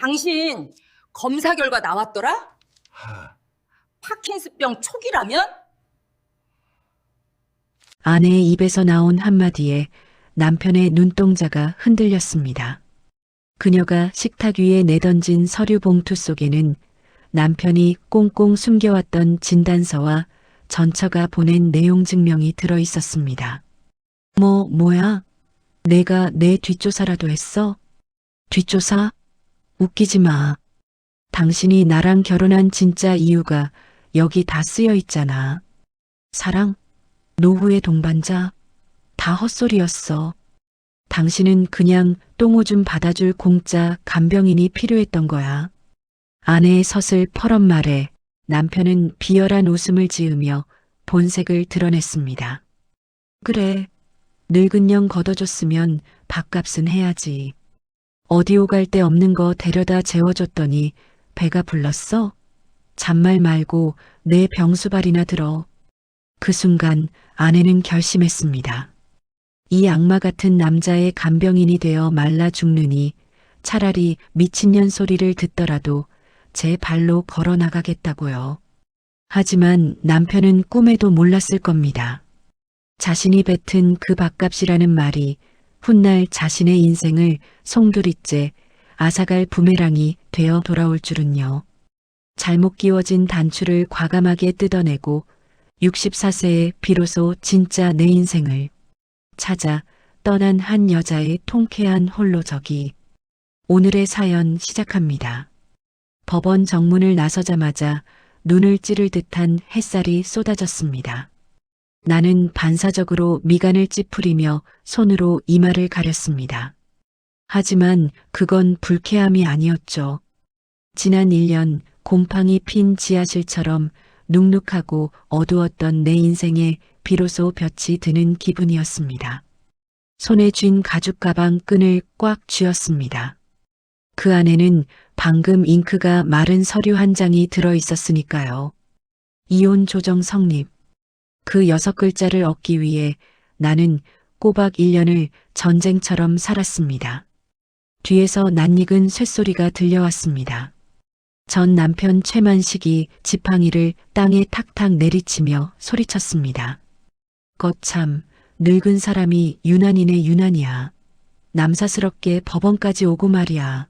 당신 검사 결과 나왔더라? 하, 파킨스병 초기라면? 아내의 입에서 나온 한마디에 남편의 눈동자가 흔들렸습니다. 그녀가 식탁 위에 내던진 서류 봉투 속에는 남편이 꽁꽁 숨겨왔던 진단서와 전처가 보낸 내용 증명이 들어 있었습니다. 뭐야? 내가 내 뒷조사라도 했어? 뒷조사? 웃기지 마. 당신이 나랑 결혼한 진짜 이유가 여기 다 쓰여 있잖아. 사랑? 노후의 동반자? 다 헛소리였어. 당신은 그냥 똥오줌 받아줄 공짜 간병인이 필요했던 거야. 아내의 서슬퍼런 말에 남편은 비열한 웃음을 지으며 본색을 드러냈습니다. 그래, 늙은 년 걷어줬으면 밥값은 해야지. 어디 오갈 데 없는 거 데려다 재워줬더니 배가 불렀어? 잔말 말고 내 병수발이나 들어. 그 순간 아내는 결심했습니다. 이 악마 같은 남자의 간병인이 되어 말라 죽느니 차라리 미친년 소리를 듣더라도 제 발로 걸어 나가겠다고요. 하지만 남편은 꿈에도 몰랐을 겁니다. 자신이 뱉은 그 밥값이라는 말이 훗날 자신의 인생을 송두리째 앗아갈 부메랑이 되어 돌아올 줄은요. 잘못 끼워진 단추를 과감하게 뜯어내고 64세에 비로소 진짜 내 인생을 찾아 떠난 한 여자의 통쾌한 홀로저기. 오늘의 사연 시작합니다. 법원 정문을 나서자마자 눈을 찌를 듯한 햇살이 쏟아졌습니다. 나는 반사적으로 미간을 찌푸리며 손으로 이마를 가렸습니다. 하지만 그건 불쾌함이 아니었죠. 지난 1년 곰팡이 핀 지하실처럼 눅눅하고 어두웠던 내 인생에 비로소 볕이 드는 기분이었습니다. 손에 쥔 가죽 가방 끈을 꽉 쥐었습니다. 그 안에는 방금 잉크가 마른 서류 한 장이 들어 있었으니까요. 이혼 조정 성립. 그 6글자를 얻기 위해 나는 꼬박 1년을 전쟁처럼 살았습니다. 뒤에서 낯익은 쇳소리가 들려왔습니다. 전 남편 최만식이 지팡이를 땅에 탁탁 내리치며 소리쳤습니다. 거참, 늙은 사람이 유난이네 유난이야. 남사스럽게 법원까지 오고 말이야.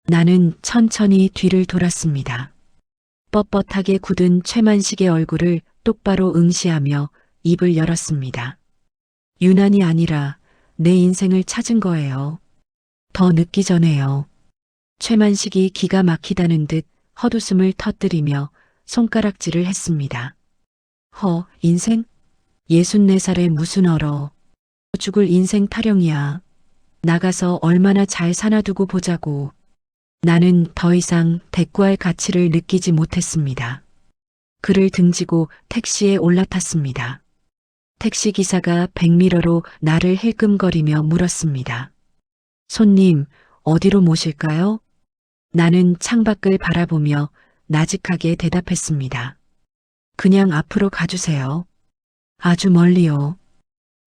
나는 천천히 뒤를 돌았습니다. 뻣뻣하게 굳은 최만식의 얼굴을 똑바로 응시하며 입을 열었습니다. 유난이 아니라 내 인생을 찾은 거예요. 더 늦기 전에요. 최만식이 기가 막히다는 듯 헛웃음을 터뜨리며 손가락질을 했습니다. 인생? 64살에 무슨 얼어. 죽을 인생 타령이야. 나가서 얼마나 잘 사나 두고 보자고. 나는 더 이상 대꾸할 가치를 느끼지 못했습니다. 그를 등지고 택시에 올라탔습니다. 택시기사가 백미러로 나를 힐끔거리며 물었습니다. 손님, 어디로 모실까요? 나는 창밖을 바라보며 나직하게 대답했습니다. 그냥 앞으로 가주세요. 아주 멀리요.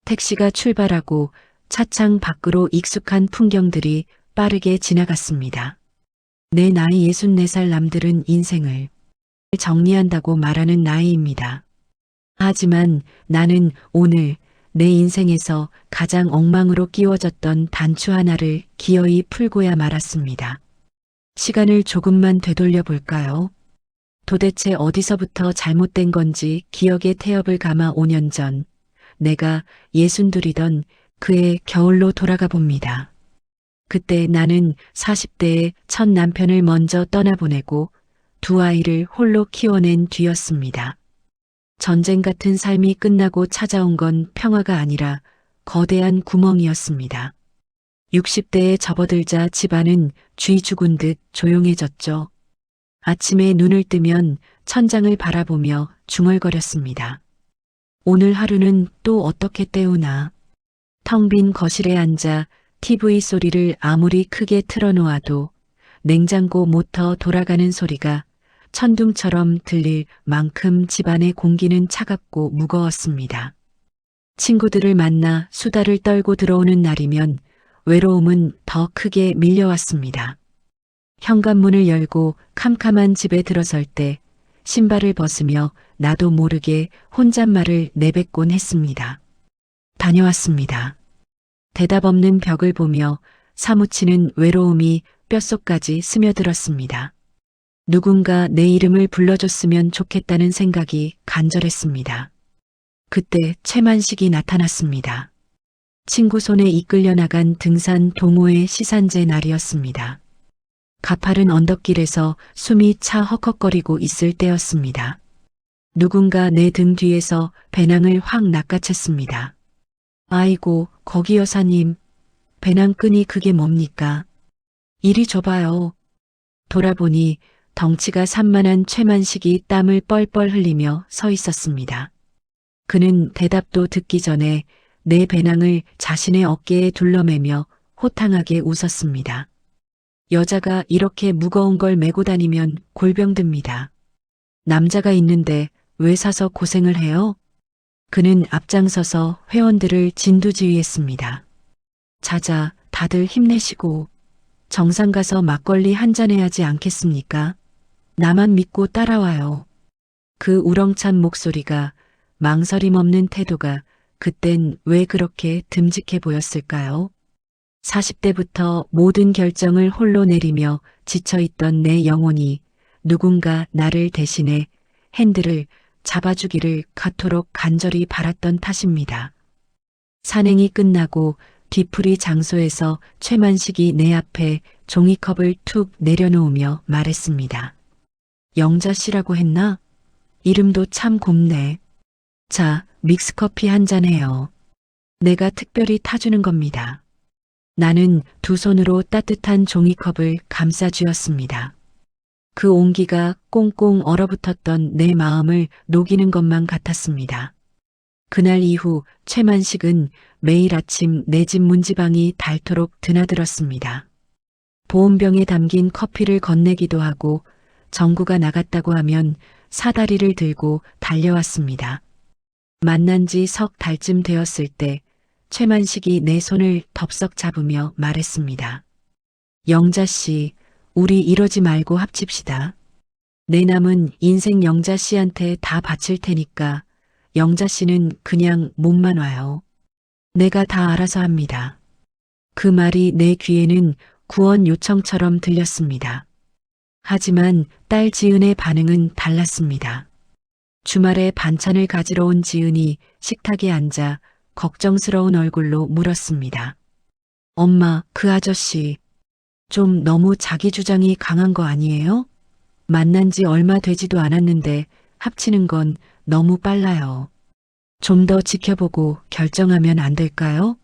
택시가 출발하고 차창 밖으로 익숙한 풍경들이 빠르게 지나갔습니다. 내 나이 64살 남들은 인생을 정리한다고 말하는 나이입니다. 하지만 나는 오늘 내 인생에서 가장 엉망으로 끼워졌던 단추 하나를 기어이 풀고야 말았습니다. 시간을 조금만 되돌려 볼까요? 도대체 어디서부터 잘못된 건지 기억의 태엽을 감아 5년 전 내가 62이던 그해 겨울로 돌아가 봅니다. 그때 나는 40대에 첫 남편을 먼저 떠나보내고 두 아이를 홀로 키워낸 뒤였습니다. 전쟁 같은 삶이 끝나고 찾아온 건 평화가 아니라 거대한 구멍이었습니다. 60대에 접어들자 집안은 쥐 죽은 듯 조용해졌죠. 아침에 눈을 뜨면 천장을 바라보며 중얼거렸습니다. 오늘 하루는 또 어떻게 때우나. 텅 빈 거실에 앉아 TV 소리를 아무리 크게 틀어놓아도 냉장고 모터 돌아가는 소리가 천둥처럼 들릴 만큼 집안의 공기는 차갑고 무거웠습니다. 친구들을 만나 수다를 떨고 들어오는 날이면 외로움은 더 크게 밀려왔습니다. 현관문을 열고 캄캄한 집에 들어설 때 신발을 벗으며 나도 모르게 혼잣말을 내뱉곤 했습니다. 다녀왔습니다. 대답 없는 벽을 보며 사무치는 외로움이 뼛속까지 스며들었습니다. 누군가 내 이름을 불러줬으면 좋겠다는 생각이 간절했습니다. 그때 최만식이 나타났습니다. 친구 손에 이끌려 나간 등산 동호회 시산제 날이었습니다. 가파른 언덕길에서 숨이 차 헉헉거리고 있을 때였습니다. 누군가 내 등 뒤에서 배낭을 확 낚아챘습니다. 아이고, 거기 여사님. 배낭끈이 그게 뭡니까? 이리 줘봐요. 돌아보니 덩치가 산만한 최만식이 땀을 뻘뻘 흘리며 서 있었습니다. 그는 대답도 듣기 전에 내 배낭을 자신의 어깨에 둘러매며 호탕하게 웃었습니다. 여자가 이렇게 무거운 걸 메고 다니면 골병듭니다. 남자가 있는데 왜 사서 고생을 해요? 그는 앞장서서 회원들을 진두지휘했습니다. 자자, 다들 힘내시고 정상 가서 막걸리 한잔 해야지 않겠습니까? 나만 믿고 따라와요. 그 우렁찬 목소리가, 망설임 없는 태도가 그땐 왜 그렇게 듬직해 보였을까요? 40대부터 모든 결정을 홀로 내리며 지쳐있던 내 영혼이 누군가 나를 대신해 핸들을 잡아주기를 그토록 간절히 바랐던 탓입니다. 산행이 끝나고 뒤풀이 장소에서 최만식이 내 앞에 종이컵을 툭 내려놓으며 말했습니다. 영자 씨라고 했나? 이름도 참 곱네. 자, 믹스커피 한잔 해요. 내가 특별히 타주는 겁니다. 나는 두 손으로 따뜻한 종이컵을 감싸쥐었습니다. 그 온기가 꽁꽁 얼어붙었던 내 마음을 녹이는 것만 같았습니다. 그날 이후 최만식은 매일 아침 내 집 문지방이 닳도록 드나들었습니다. 보온병에 담긴 커피를 건네기도 하고 정구가 나갔다고 하면 사다리를 들고 달려왔습니다. 만난 지 석 달쯤 되었을 때 최만식이 내 손을 덥석 잡으며 말했습니다. 영자 씨, 우리 이러지 말고 합칩시다. 내 남은 인생 영자 씨한테 다 바칠 테니까 영자 씨는 그냥 몸만 와요. 내가 다 알아서 합니다. 그 말이 내 귀에는 구원 요청처럼 들렸습니다. 하지만 딸 지은의 반응은 달랐습니다. 주말에 반찬을 가지러 온 지은이 식탁에 앉아 걱정스러운 얼굴로 물었습니다. 엄마, 그 아저씨 좀 너무 자기 주장이 강한 거 아니에요? 만난 지 얼마 되지도 않았는데 합치는 건 너무 빨라요. 좀 더 지켜보고 결정하면 안 될까요?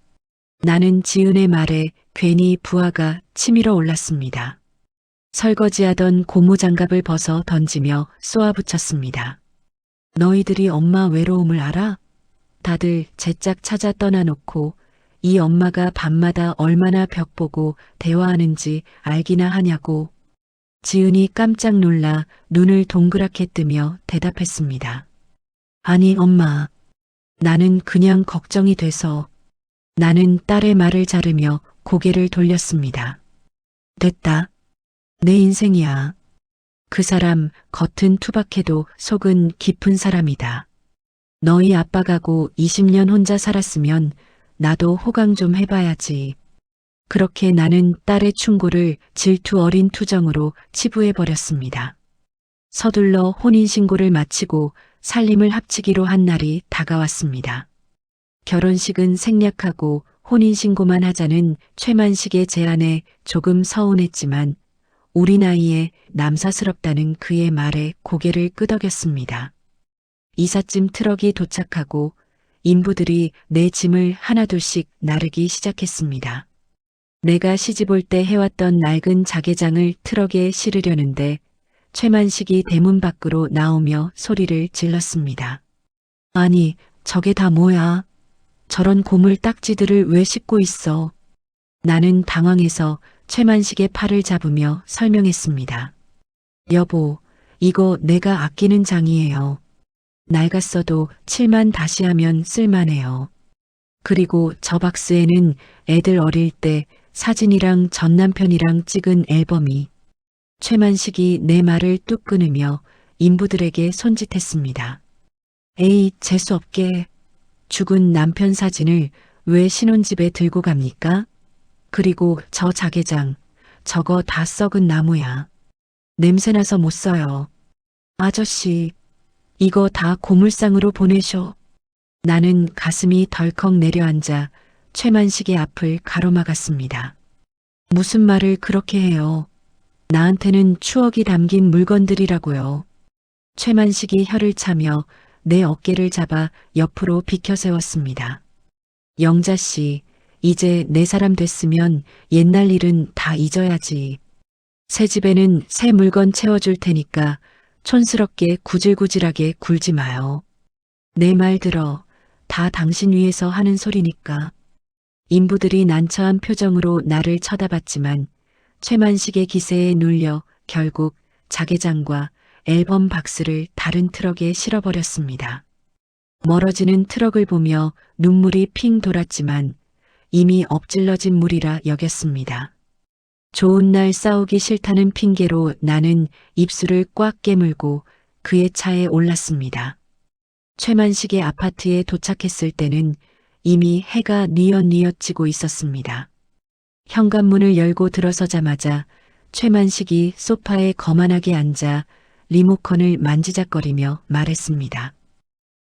나는 지은의 말에 괜히 부하가 치밀어 올랐습니다. 설거지하던 고무장갑을 벗어 던지며 쏘아붙였습니다. 너희들이 엄마 외로움을 알아? 다들 제 짝 찾아 떠나놓고 이 엄마가 밤마다 얼마나 벽 보고 대화하는지 알기나 하냐고. 지은이 깜짝 놀라 눈을 동그랗게 뜨며 대답했습니다. 아니 엄마, 나는 그냥 걱정이 돼서. 나는 딸의 말을 자르며 고개를 돌렸습니다. 됐다. 내 인생이야. 그 사람 겉은 투박해도 속은 깊은 사람이다. 너희 아빠가고 20년 혼자 살았으면 나도 호강 좀 해봐야지. 그렇게 나는 딸의 충고를 질투 어린 투정으로 치부해버렸습니다. 서둘러 혼인신고를 마치고 살림을 합치기로 한 날이 다가왔습니다. 결혼식은 생략하고 혼인신고만 하자는 최만식의 제안에 조금 서운했지만 우리 나이에 남사스럽다는 그의 말에 고개를 끄덕였습니다. 이삿짐 트럭이 도착하고 인부들이 내 짐을 하나둘씩 나르기 시작했습니다. 내가 시집올 때 해왔던 낡은 자개장을 트럭에 실으려는데 최만식이 대문 밖으로 나오며 소리를 질렀습니다. 아니, 저게 다 뭐야? 저런 고물 딱지들을 왜 싣고 있어? 나는 당황해서 최만식의 팔을 잡으며 설명했습니다. 여보, 이거 내가 아끼는 장이에요. 낡았어도 칠만 다시 하면 쓸만해요. 그리고 저 박스에는 애들 어릴 때 사진이랑 전 남편이랑 찍은 앨범이. 최만식이 내 말을 뚝 끊으며 인부들에게 손짓했습니다. 에이, 재수없게. 죽은 남편 사진을 왜 신혼집에 들고 갑니까? 그리고 저 자개장, 저거 다 썩은 나무야. 냄새나서 못 써요. 아저씨, 이거 다 고물상으로 보내셔. 나는 가슴이 덜컥 내려앉아 최만식의 앞을 가로막았습니다. 무슨 말을 그렇게 해요? 나한테는 추억이 담긴 물건들이라고요. 최만식이 혀를 차며 내 어깨를 잡아 옆으로 비켜 세웠습니다. 영자 씨, 이제 내 사람 됐으면 옛날 일은 다 잊어야지. 새 집에는 새 물건 채워줄 테니까 촌스럽게 구질구질하게 굴지 마요. 내 말 들어. 다 당신 위해서 하는 소리니까. 인부들이 난처한 표정으로 나를 쳐다봤지만 최만식의 기세에 눌려 결국 자개장과 앨범 박스를 다른 트럭에 실어버렸습니다. 멀어지는 트럭을 보며 눈물이 핑 돌았지만 이미 엎질러진 물이라 여겼습니다. 좋은 날 싸우기 싫다는 핑계로 나는 입술을 꽉 깨물고 그의 차에 올랐습니다. 최만식의 아파트에 도착했을 때는 이미 해가 뉘엿뉘엿 지고 있었습니다. 현관문을 열고 들어서자마자 최만식이 소파에 거만하게 앉아 리모컨을 만지작거리며 말했습니다.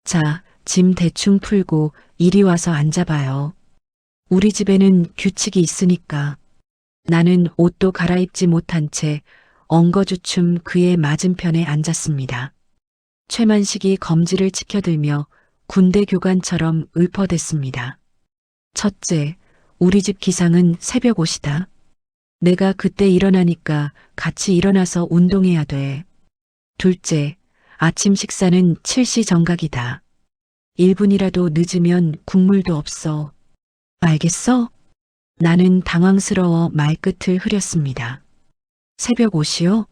자, 짐 대충 풀고 이리 와서 앉아봐요. 우리 집에는 규칙이 있으니까. 나는 옷도 갈아입지 못한 채 엉거주춤 그의 맞은편에 앉았습니다. 최만식이 검지를 치켜들며 군대 교관처럼 읊어댔습니다. 첫째, 우리 집 기상은 새벽 5시다. 내가 그때 일어나니까 같이 일어나서 운동해야 돼. 둘째, 아침 식사는 7시 정각이다. 1분이라도 늦으면 국물도 없어. 알겠어? 나는 당황스러워 말끝을 흐렸습니다. 새벽 5시요?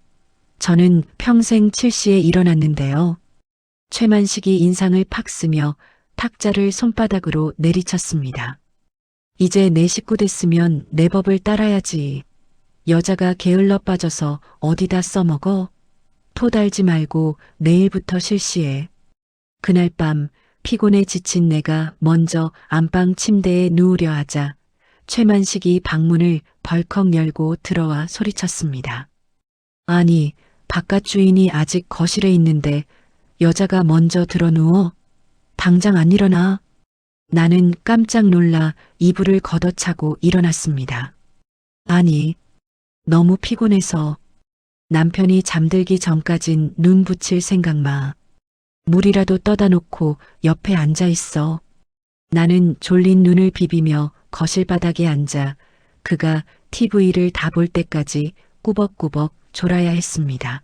저는 평생 7시에 일어났는데요. 최만식이 인상을 팍 쓰며 탁자를 손바닥으로 내리쳤습니다. 이제 내 식구 됐으면 내 법을 따라야지. 여자가 게을러 빠져서 어디다 써먹어? 토 달지 말고 내일부터 실시해. 그날 밤 피곤에 지친 내가 먼저 안방 침대에 누우려 하자 최만식이 방문을 벌컥 열고 들어와 소리쳤습니다. 아니, 바깥 주인이 아직 거실에 있는데 여자가 먼저 들어 누워? 당장 안 일어나? 나는 깜짝 놀라 이불을 걷어차고 일어났습니다. 아니, 너무 피곤해서. 남편이 잠들기 전까진 눈 붙일 생각 마. 물이라도 떠다 놓고 옆에 앉아 있어. 나는 졸린 눈을 비비며 거실 바닥에 앉아 그가 TV를 다 볼 때까지 꾸벅꾸벅 졸아야 했습니다.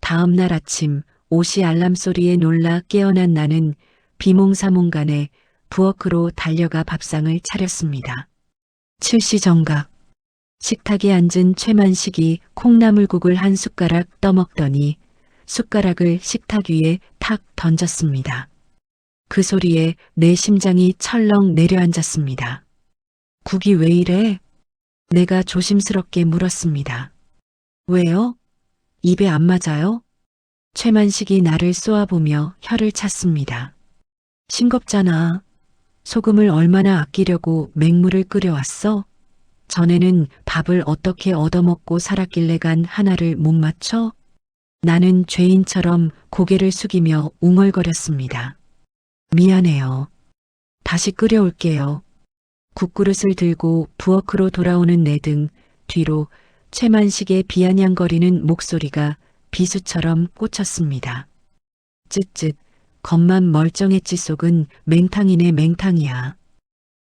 다음 날 아침 5시 알람 소리에 놀라 깨어난 나는 비몽사몽간에 부엌으로 달려가 밥상을 차렸습니다. 7시 정각. 식탁에 앉은 최만식이 콩나물국을 한 숟가락 떠먹더니 숟가락을 식탁 위에 탁 던졌습니다. 그 소리에 내 심장이 철렁 내려앉았습니다. 국이 왜 이래? 내가 조심스럽게 물었습니다. 왜요? 입에 안 맞아요? 최만식이 나를 쏘아보며 혀를 찼습니다. 싱겁잖아. 소금을 얼마나 아끼려고 맹물을 끓여왔어? 전에는 밥을 어떻게 얻어먹고 살았길래 간 하나를 못 맞춰? 나는 죄인처럼 고개를 숙이며 웅얼거렸습니다. 미안해요. 다시 끓여올게요. 국그릇을 들고 부엌으로 돌아오는 내 등 뒤로 최만식의 비아냥거리는 목소리가 비수처럼 꽂혔습니다. 쯧쯧, 겉만 멀쩡했지 속은 맹탕이네 맹탕이야.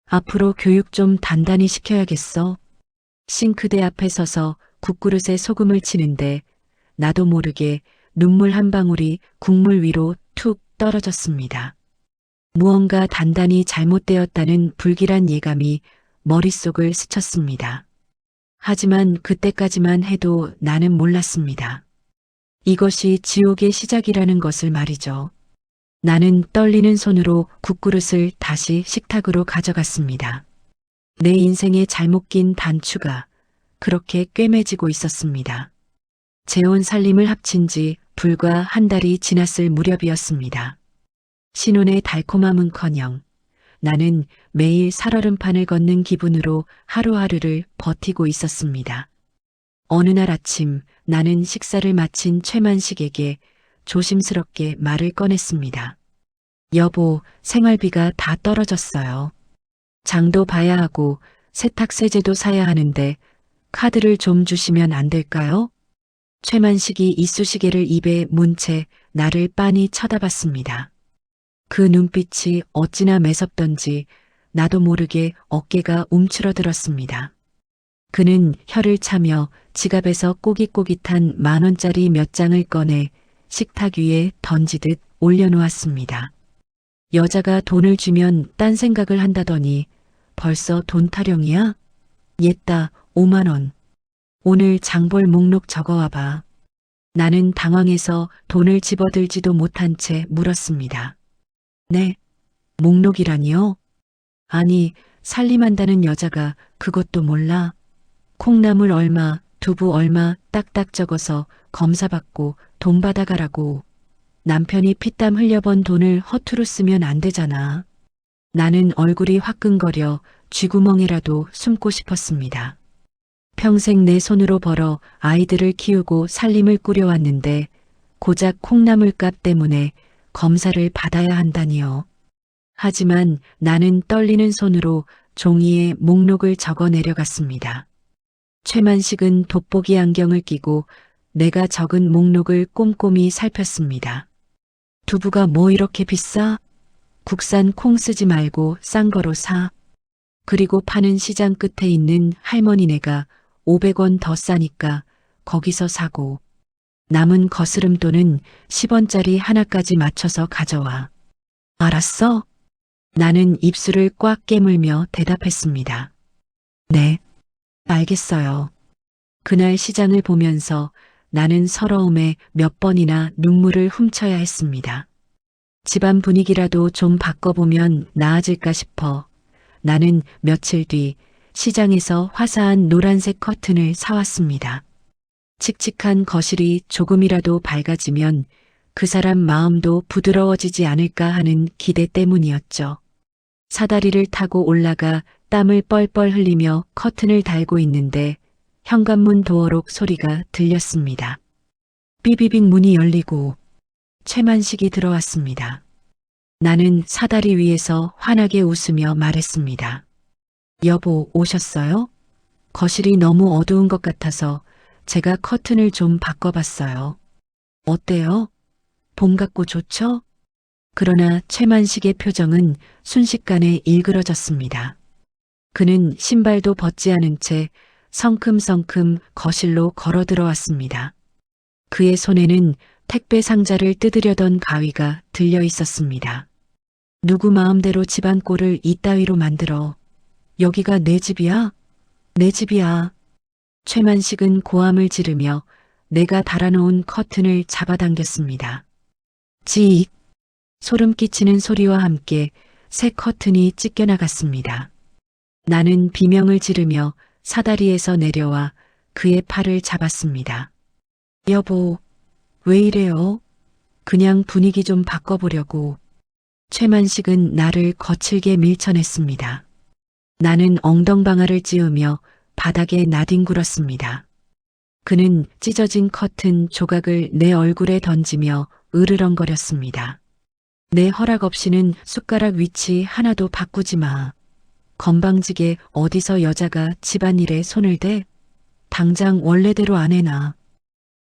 앞으로 교육 좀 단단히 시켜야겠어. 싱크대 앞에 서서 국그릇에 소금을 치는데 나도 모르게 눈물 한 방울이 국물 위로 툭 떨어졌습니다. 무언가 단단히 잘못되었다는 불길한 예감이 머릿속을 스쳤습니다. 하지만 그때까지만 해도 나는 몰랐습니다. 이것이 지옥의 시작이라는 것을 말이죠. 나는 떨리는 손으로 국그릇을 다시 식탁으로 가져갔습니다. 내 인생에 잘못 낀 단추가 그렇게 꿰매지고 있었습니다. 재혼 살림을 합친 지 불과 한 달이 지났을 무렵이었습니다. 신혼의 달콤함은커녕 나는 매일 살얼음판을 걷는 기분으로 하루하루를 버티고 있었습니다. 어느 날 아침 나는 식사를 마친 최만식에게 조심스럽게 말을 꺼냈습니다. 여보, 생활비가 다 떨어졌어요. 장도 봐야 하고 세탁세제도 사야 하는데 카드를 좀 주시면 안 될까요? 최만식이 이쑤시개를 입에 문 채 나를 빤히 쳐다봤습니다. 그 눈빛이 어찌나 매섭던지 나도 모르게 어깨가 움츠러들었습니다. 그는 혀를 차며 지갑에서 꼬깃꼬깃한 10,000원짜리 몇 장을 꺼내 식탁 위에 던지듯 올려놓았습니다. 여자가 돈을 주면 딴 생각을 한다더니 벌써 돈 타령이야? 옛다, 5만 원. 오늘 장볼 목록 적어와봐. 나는 당황해서 돈을 집어들지도 못한 채 물었습니다. 네, 목록이라니요? 아니, 살림한다는 여자가 그것도 몰라? 콩나물 얼마, 두부 얼마 딱딱 적어서 검사받고 돈 받아가라고. 남편이 피땀 흘려번 돈을 허투루 쓰면 안 되잖아. 나는 얼굴이 화끈거려 쥐구멍이라도 숨고 싶었습니다. 평생 내 손으로 벌어 아이들을 키우고 살림을 꾸려왔는데 고작 콩나물값 때문에 검사를 받아야 한다니요. 하지만 나는 떨리는 손으로 종이에 목록을 적어 내려갔습니다. 최만식은 돋보기 안경을 끼고 내가 적은 목록을 꼼꼼히 살폈습니다. 두부가 뭐 이렇게 비싸? 국산 콩 쓰지 말고 싼 거로 사. 그리고 파는 시장 끝에 있는 할머니네가 500원 더 싸니까 거기서 사고. 남은 거스름돈은 10원짜리 하나까지 맞춰서 가져와. 알았어? 나는 입술을 꽉 깨물며 대답했습니다. 네, 알겠어요. 그날 시장을 보면서 나는 서러움에 몇 번이나 눈물을 훔쳐야 했습니다. 집안 분위기라도 좀 바꿔보면 나아질까 싶어 나는 며칠 뒤 시장에서 화사한 노란색 커튼을 사왔습니다. 칙칙한 거실이 조금이라도 밝아지면 그 사람 마음도 부드러워지지 않을까 하는 기대 때문이었죠. 사다리를 타고 올라가 땀을 뻘뻘 흘리며 커튼을 달고 있는데 현관문 도어록 소리가 들렸습니다. 삐비빅 문이 열리고 최만식이 들어왔습니다. 나는 사다리 위에서 환하게 웃으며 말했습니다. 여보, 오셨어요? 거실이 너무 어두운 것 같아서 제가 커튼을 좀 바꿔봤어요. 어때요? 봄 같고 좋죠? 그러나 최만식의 표정은 순식간에 일그러졌습니다. 그는 신발도 벗지 않은 채 성큼성큼 거실로 걸어 들어왔습니다. 그의 손에는 택배 상자를 뜯으려던 가위가 들려 있었습니다. 누구 마음대로 집안 꼴을 이따위로 만들어. 여기가 내 집이야? 내 집이야. 최만식은 고함을 지르며 내가 달아놓은 커튼을 잡아당겼습니다. 지익! 소름 끼치는 소리와 함께 새 커튼이 찢겨나갔습니다. 나는 비명을 지르며 사다리에서 내려와 그의 팔을 잡았습니다. 여보, 왜 이래요? 그냥 분위기 좀 바꿔보려고. 최만식은 나를 거칠게 밀쳐냈습니다. 나는 엉덩방아를 찌우며 바닥에 나뒹굴었습니다. 그는 찢어진 커튼 조각을 내 얼굴에 던지며 으르렁거렸습니다. 내 허락 없이는 숟가락 위치 하나도 바꾸지 마. 건방지게 어디서 여자가 집안일에 손을 대? 당장 원래대로 안 해놔.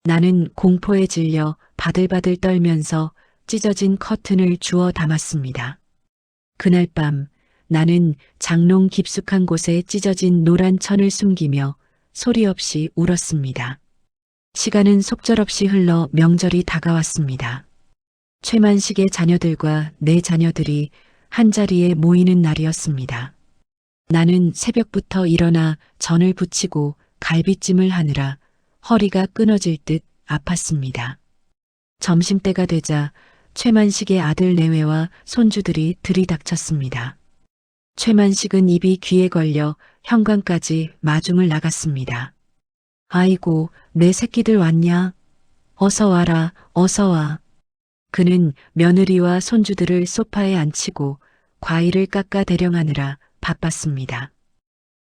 나는 공포에 질려 바들바들 떨면서 찢어진 커튼을 주워 담았습니다. 그날 밤 나는 장롱 깊숙한 곳에 찢어진 노란 천을 숨기며 소리 없이 울었습니다. 시간은 속절없이 흘러 명절이 다가왔습니다. 최만식의 자녀들과 내 자녀들이 한자리에 모이는 날이었습니다. 나는 새벽부터 일어나 전을 부치고 갈비찜을 하느라 허리가 끊어질 듯 아팠습니다. 점심때가 되자 최만식의 아들 내외와 손주들이 들이닥쳤습니다. 최만식은 입이 귀에 걸려 현관까지 마중을 나갔습니다. 아이고, 내 새끼들 왔냐? 어서 와라, 어서 와. 그는 며느리와 손주들을 소파에 앉히고 과일을 깎아 대령하느라 바빴습니다.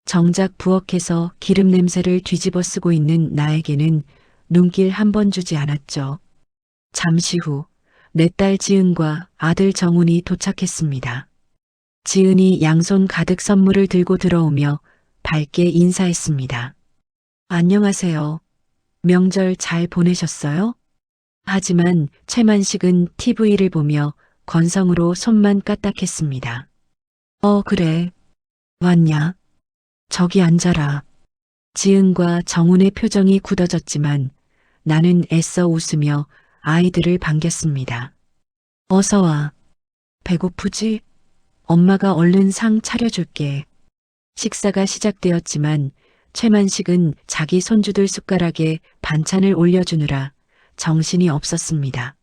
정작 부엌에서 기름 냄새를 뒤집어 쓰고 있는 나에게는 눈길 한 번 주지 않았죠. 잠시 후 내 딸 지은과 아들 정훈이 도착했습니다. 지은이 양손 가득 선물을 들고 들어오며 밝게 인사했습니다. 안녕하세요. 명절 잘 보내셨어요? 하지만 최만식은 TV를 보며 건성으로 손만 까딱했습니다. 그래. 왔냐? 저기 앉아라. 지은과 정훈의 표정이 굳어졌지만 나는 애써 웃으며 아이들을 반겼습니다. 어서 와. 배고프지? 엄마가 얼른 상 차려줄게. 식사가 시작되었지만 최만식은 자기 손주들 숟가락에 반찬을 올려주느라 정신이 없었습니다.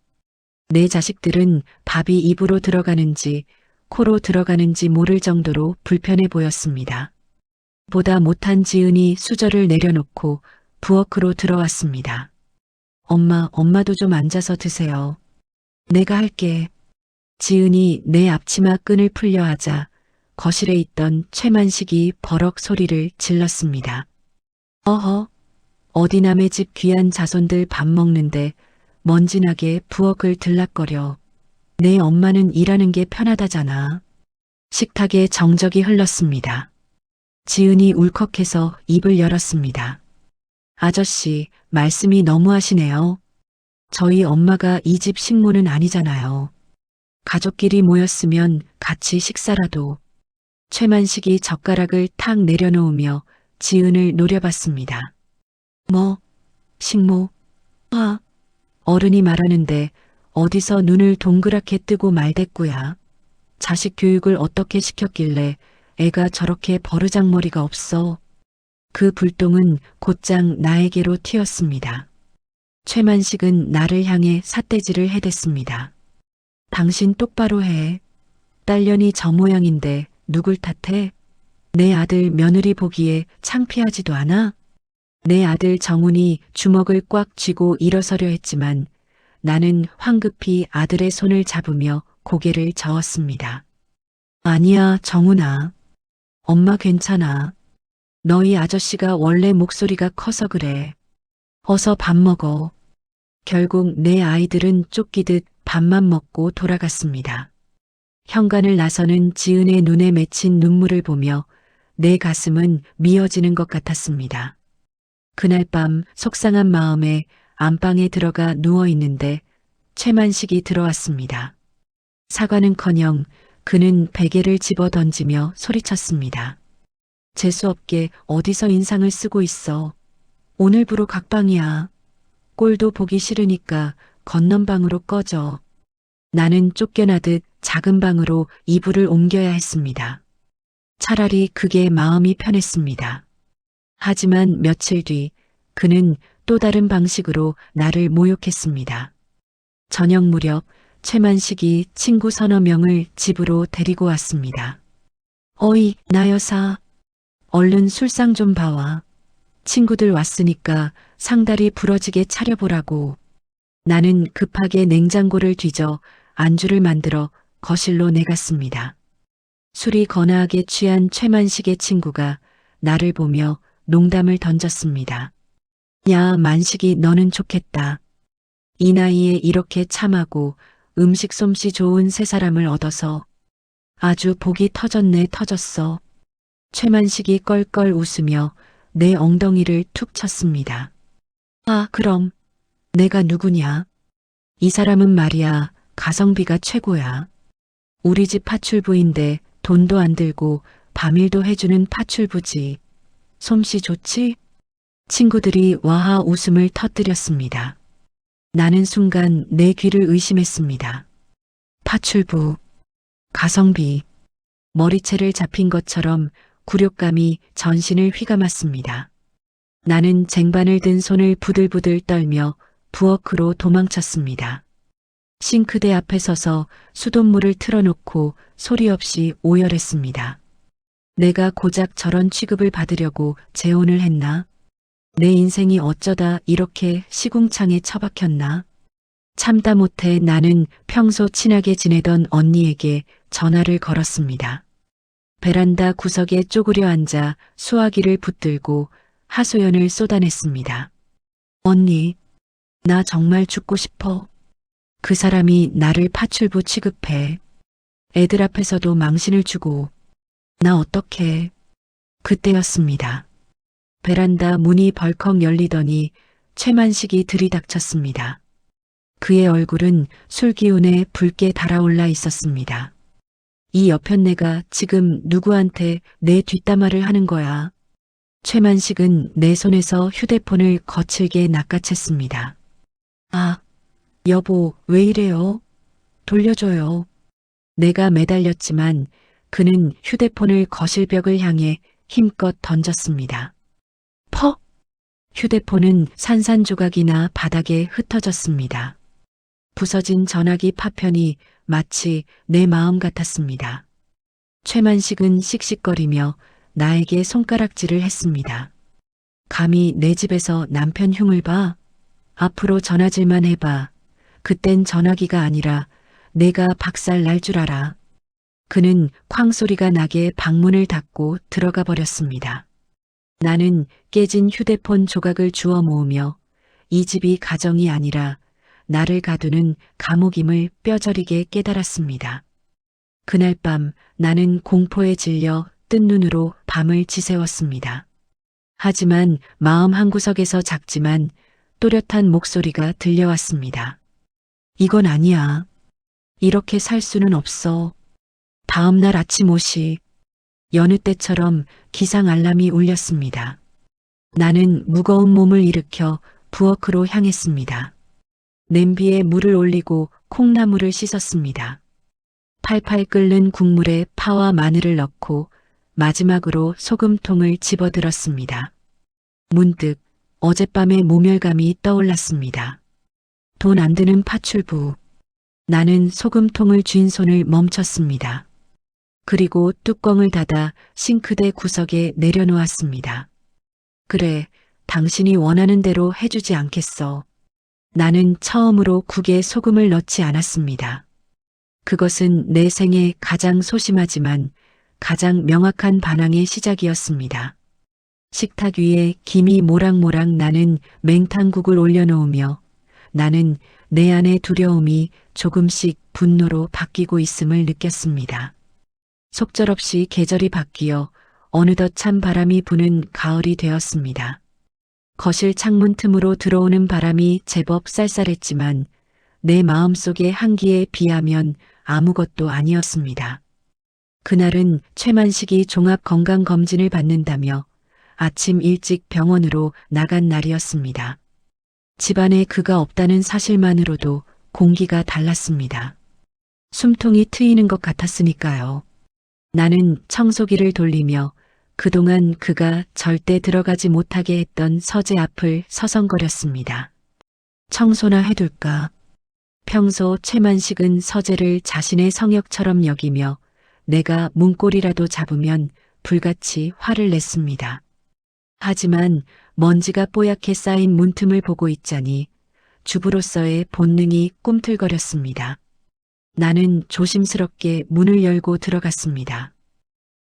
내 자식들은 밥이 입으로 들어가는지 코로 들어가는지 모를 정도로 불편해 보였습니다. 보다 못한 지은이 수저를 내려놓고 부엌으로 들어왔습니다. 엄마도 좀 앉아서 드세요. 내가 할게. 지은이 내 앞치마 끈을 풀려 하자 거실에 있던 최만식이 버럭 소리를 질렀습니다. 어허, 어디 남의 집 귀한 자손들 밥 먹는데 먼지나게 부엌을 들락거려. 내 엄마는 일하는 게 편하다잖아. 식탁에 정적이 흘렀습니다. 지은이 울컥해서 입을 열었습니다. 아저씨, 말씀이 너무하시네요. 저희 엄마가 이 집 식모는 아니잖아요. 가족끼리 모였으면 같이 식사라도. 최만식이 젓가락을 탁 내려놓으며 지은을 노려봤습니다. 뭐, 식모? 어른이 말하는데 어디서 눈을 동그랗게 뜨고 말댔구야. 자식 교육을 어떻게 시켰길래 애가 저렇게 버르장머리가 없어. 그 불똥은 곧장 나에게로 튀었습니다. 최만식은 나를 향해 삿대질을 해댔습니다. 당신 똑바로 해. 딸년이 저 모양인데 누굴 탓해? 내 아들 며느리 보기에 창피하지도 않아? 내 아들 정훈이 주먹을 꽉 쥐고 일어서려 했지만 나는 황급히 아들의 손을 잡으며 고개를 저었습니다. 아니야, 정훈아. 엄마 괜찮아. 너희 아저씨가 원래 목소리가 커서 그래. 어서 밥 먹어. 결국 내 아이들은 쫓기듯 밥만 먹고 돌아갔습니다. 현관을 나서는 지은의 눈에 맺힌 눈물을 보며 내 가슴은 미어지는 것 같았습니다. 그날 밤 속상한 마음에 안방에 들어가 누워 있는데 최만식이 들어왔습니다. 사과는커녕 그는 베개를 집어 던지며 소리쳤습니다. 재수없게 어디서 인상을 쓰고 있어. 오늘부로 각방이야. 꼴도 보기 싫으니까 건넌방으로 꺼져. 나는 쫓겨나듯 작은 방으로 이불을 옮겨야 했습니다. 차라리 그게 마음이 편했습니다. 하지만 며칠 뒤 그는 또 다른 방식으로 나를 모욕했습니다. 저녁 무렵 최만식이 친구 서너 명을 집으로 데리고 왔습니다. 어이, 나 여사. 얼른 술상 좀 봐와. 친구들 왔으니까 상다리 부러지게 차려보라고. 나는 급하게 냉장고를 뒤져 안주를 만들어 거실로 내갔습니다. 술이 거나하게 취한 최만식의 친구가 나를 보며 농담을 던졌습니다. 야, 만식이 너는 좋겠다. 이 나이에 이렇게 참하고 음식 솜씨 좋은 세 사람을 얻어서 아주 복이 터졌네 터졌어. 최만식이 껄껄 웃으며 내 엉덩이를 툭 쳤습니다. 아, 그럼 내가 누구냐? 이 사람은 말이야 가성비가 최고야. 우리 집 파출부인데 돈도 안 들고 밤일도 해주는 파출부지. 솜씨 좋지? 친구들이 와하 웃음을 터뜨렸습니다. 나는 순간 내 귀를 의심했습니다. 파출부, 가성비, 머리채를 잡힌 것처럼 굴욕감이 전신을 휘감았습니다. 나는 쟁반을 든 손을 부들부들 떨며 부엌으로 도망쳤습니다. 싱크대 앞에 서서 수돗물을 틀어놓고 소리 없이 오열했습니다. 내가 고작 저런 취급을 받으려고 재혼을 했나? 내 인생이 어쩌다 이렇게 시궁창에 처박혔나? 참다 못해 나는 평소 친하게 지내던 언니에게 전화를 걸었습니다. 베란다 구석에 쪼그려 앉아 수화기를 붙들고 하소연을 쏟아냈습니다. 언니, 나 정말 죽고 싶어. 그 사람이 나를 파출부 취급해. 애들 앞에서도 망신을 주고. 나 어떡해. 그때였습니다. 베란다 문이 벌컥 열리더니 최만식이 들이닥쳤습니다. 그의 얼굴은 술 기운에 붉게 달아올라 있었습니다. 이 여편네가 지금 누구한테 내 뒷담화를 하는 거야. 최만식은 내 손에서 휴대폰을 거칠게 낚아챘습니다. 아, 여보, 왜 이래요? 돌려줘요. 내가 매달렸지만 그는 휴대폰을 거실벽을 향해 힘껏 던졌습니다. 퍽! 휴대폰은 산산조각이나 바닥에 흩어졌습니다. 부서진 전화기 파편이 마치 내 마음 같았습니다. 최만식은 씩씩거리며 나에게 손가락질을 했습니다. 감히 내 집에서 남편 흉을 봐? 앞으로 전화질만 해봐. 그땐 전화기가 아니라 내가 박살 날 줄 알아. 그는 쾅 소리가 나게 방문을 닫고 들어가 버렸습니다. 나는 깨진 휴대폰 조각을 주워 모으며 이 집이 가정이 아니라 나를 가두는 감옥임을 뼈저리게 깨달았습니다. 그날 밤 나는 공포에 질려 뜬 눈으로 밤을 지새웠습니다. 하지만 마음 한구석에서 작지만 또렷한 목소리가 들려왔습니다. 이건 아니야. 이렇게 살 수는 없어. 다음 날 아침 5시 여느 때처럼 기상 알람이 울렸습니다. 나는 무거운 몸을 일으켜 부엌으로 향했습니다. 냄비에 물을 올리고 콩나물을 씻었습니다. 팔팔 끓는 국물에 파와 마늘을 넣고 마지막으로 소금통을 집어들었습니다. 문득 어젯밤의 모멸감이 떠올랐습니다. 돈 안 드는 파출부. 나는 소금통을 쥔 손을 멈췄습니다. 그리고 뚜껑을 닫아 싱크대 구석에 내려놓았습니다. 그래, 당신이 원하는 대로 해주지 않겠어. 나는 처음으로 국에 소금을 넣지 않았습니다. 그것은 내 생애 가장 소심하지만 가장 명확한 반항의 시작이었습니다. 식탁 위에 김이 모락모락 나는 맹탕국을 올려놓으며 나는 내 안의 두려움이 조금씩 분노로 바뀌고 있음을 느꼈습니다. 속절없이 계절이 바뀌어 어느덧 찬 바람이 부는 가을이 되었습니다. 거실 창문 틈으로 들어오는 바람이 제법 쌀쌀했지만 내 마음속의 한기에 비하면 아무것도 아니었습니다. 그날은 최만식이 종합건강검진을 받는다며 아침 일찍 병원으로 나간 날이었습니다. 집안에 그가 없다는 사실만으로도 공기가 달랐습니다. 숨통이 트이는 것 같았으니까요. 나는 청소기를 돌리며 그동안 그가 절대 들어가지 못하게 했던 서재 앞을 서성거렸습니다. 청소나 해둘까? 평소 최만식은 서재를 자신의 성역처럼 여기며 내가 문고리라도 잡으면 불같이 화를 냈습니다. 하지만 먼지가 뽀얗게 쌓인 문틈을 보고 있자니 주부로서의 본능이 꿈틀거렸습니다. 나는 조심스럽게 문을 열고 들어갔습니다.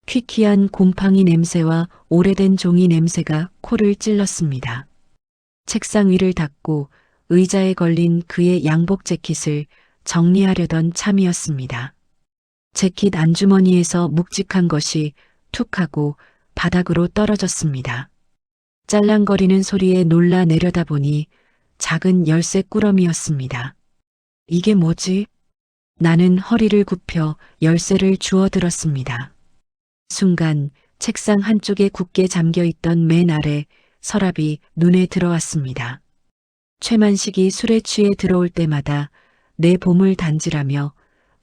퀴퀴한 곰팡이 냄새와 오래된 종이 냄새가 코를 찔렀습니다. 책상 위를 닦고 의자에 걸린 그의 양복 재킷을 정리하려던 참이었습니다. 재킷 안주머니에서 묵직한 것이 툭 하고 바닥으로 떨어졌습니다. 짤랑거리는 소리에 놀라 내려다보니 작은 열쇠 꾸러미였습니다. 이게 뭐지? 나는 허리를 굽혀 열쇠를 주워들었습니다. 순간 책상 한쪽에 굳게 잠겨있던 맨 아래 서랍이 눈에 들어왔습니다. 최만식이 술에 취해 들어올 때마다 내 봄을 단지라며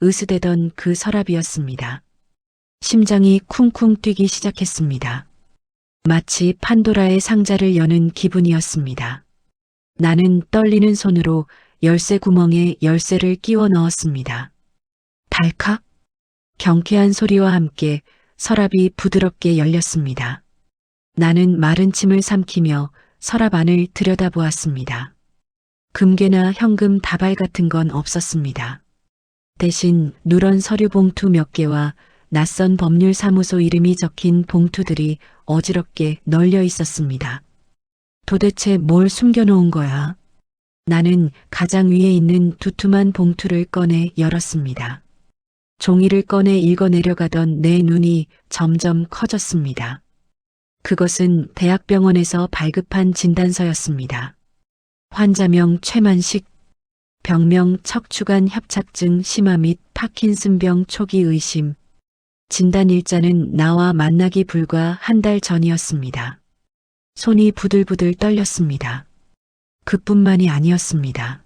으스대던 그 서랍이었습니다. 심장이 쿵쿵 뛰기 시작했습니다. 마치 판도라의 상자를 여는 기분이었습니다. 나는 떨리는 손으로 열쇠 구멍에 열쇠를 끼워 넣었습니다. 달칵! 경쾌한 소리와 함께 서랍이 부드럽게 열렸습니다. 나는 마른 침을 삼키며 서랍 안을 들여다보았습니다. 금괴나 현금 다발 같은 건 없었습니다. 대신 누런 서류 봉투 몇 개와 낯선 법률사무소 이름이 적힌 봉투들이 어지럽게 널려 있었습니다. 도대체 뭘 숨겨놓은 거야? 나는 가장 위에 있는 두툼한 봉투를 꺼내 열었습니다. 종이를 꺼내 읽어 내려가던 내 눈이 점점 커졌습니다. 그것은 대학병원에서 발급한 진단서였습니다. 환자명 최만식, 병명 척추관 협착증 심화 및 파킨슨병 초기 의심. 진단 일자는 나와 만나기 불과 한 달 전이었습니다. 손이 부들부들 떨렸습니다. 그뿐만이 아니었습니다.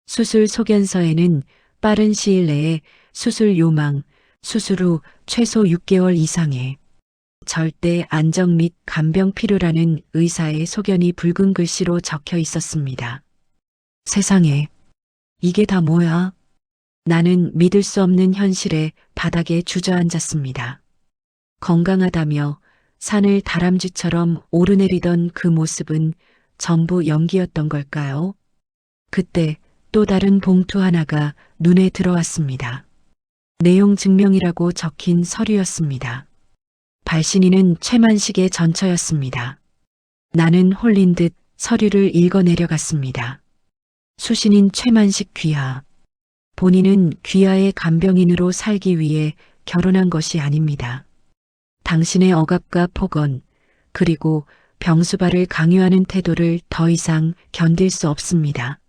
수술 소견서에는 빠른 시일 내에 수술 요망, 수술 후 최소 6개월 이상의 절대 안정 및 간병 필요라는 의사의 소견이 붉은 글씨로 적혀 있었습니다. 세상에, 이게 다 뭐야? 나는 믿을 수 없는 현실에 바닥에 주저앉았습니다. 건강하다며 산을 다람쥐처럼 오르내리던 그 모습은 전부 연기였던 걸까요? 그때 또 다른 봉투 하나가 눈에 들어왔습니다. 내용 증명이라고 적힌 서류였습니다. 발신인은 최만식의 전처였습니다. 나는 홀린 듯 서류를 읽어 내려갔습니다. 수신인 최만식 귀하. 본인은 귀하의 간병인으로 살기 위해 결혼한 것이 아닙니다. 당신의 억압과 폭언, 그리고 병수발을 강요하는 태도를 더 이상 견딜 수 없습니다.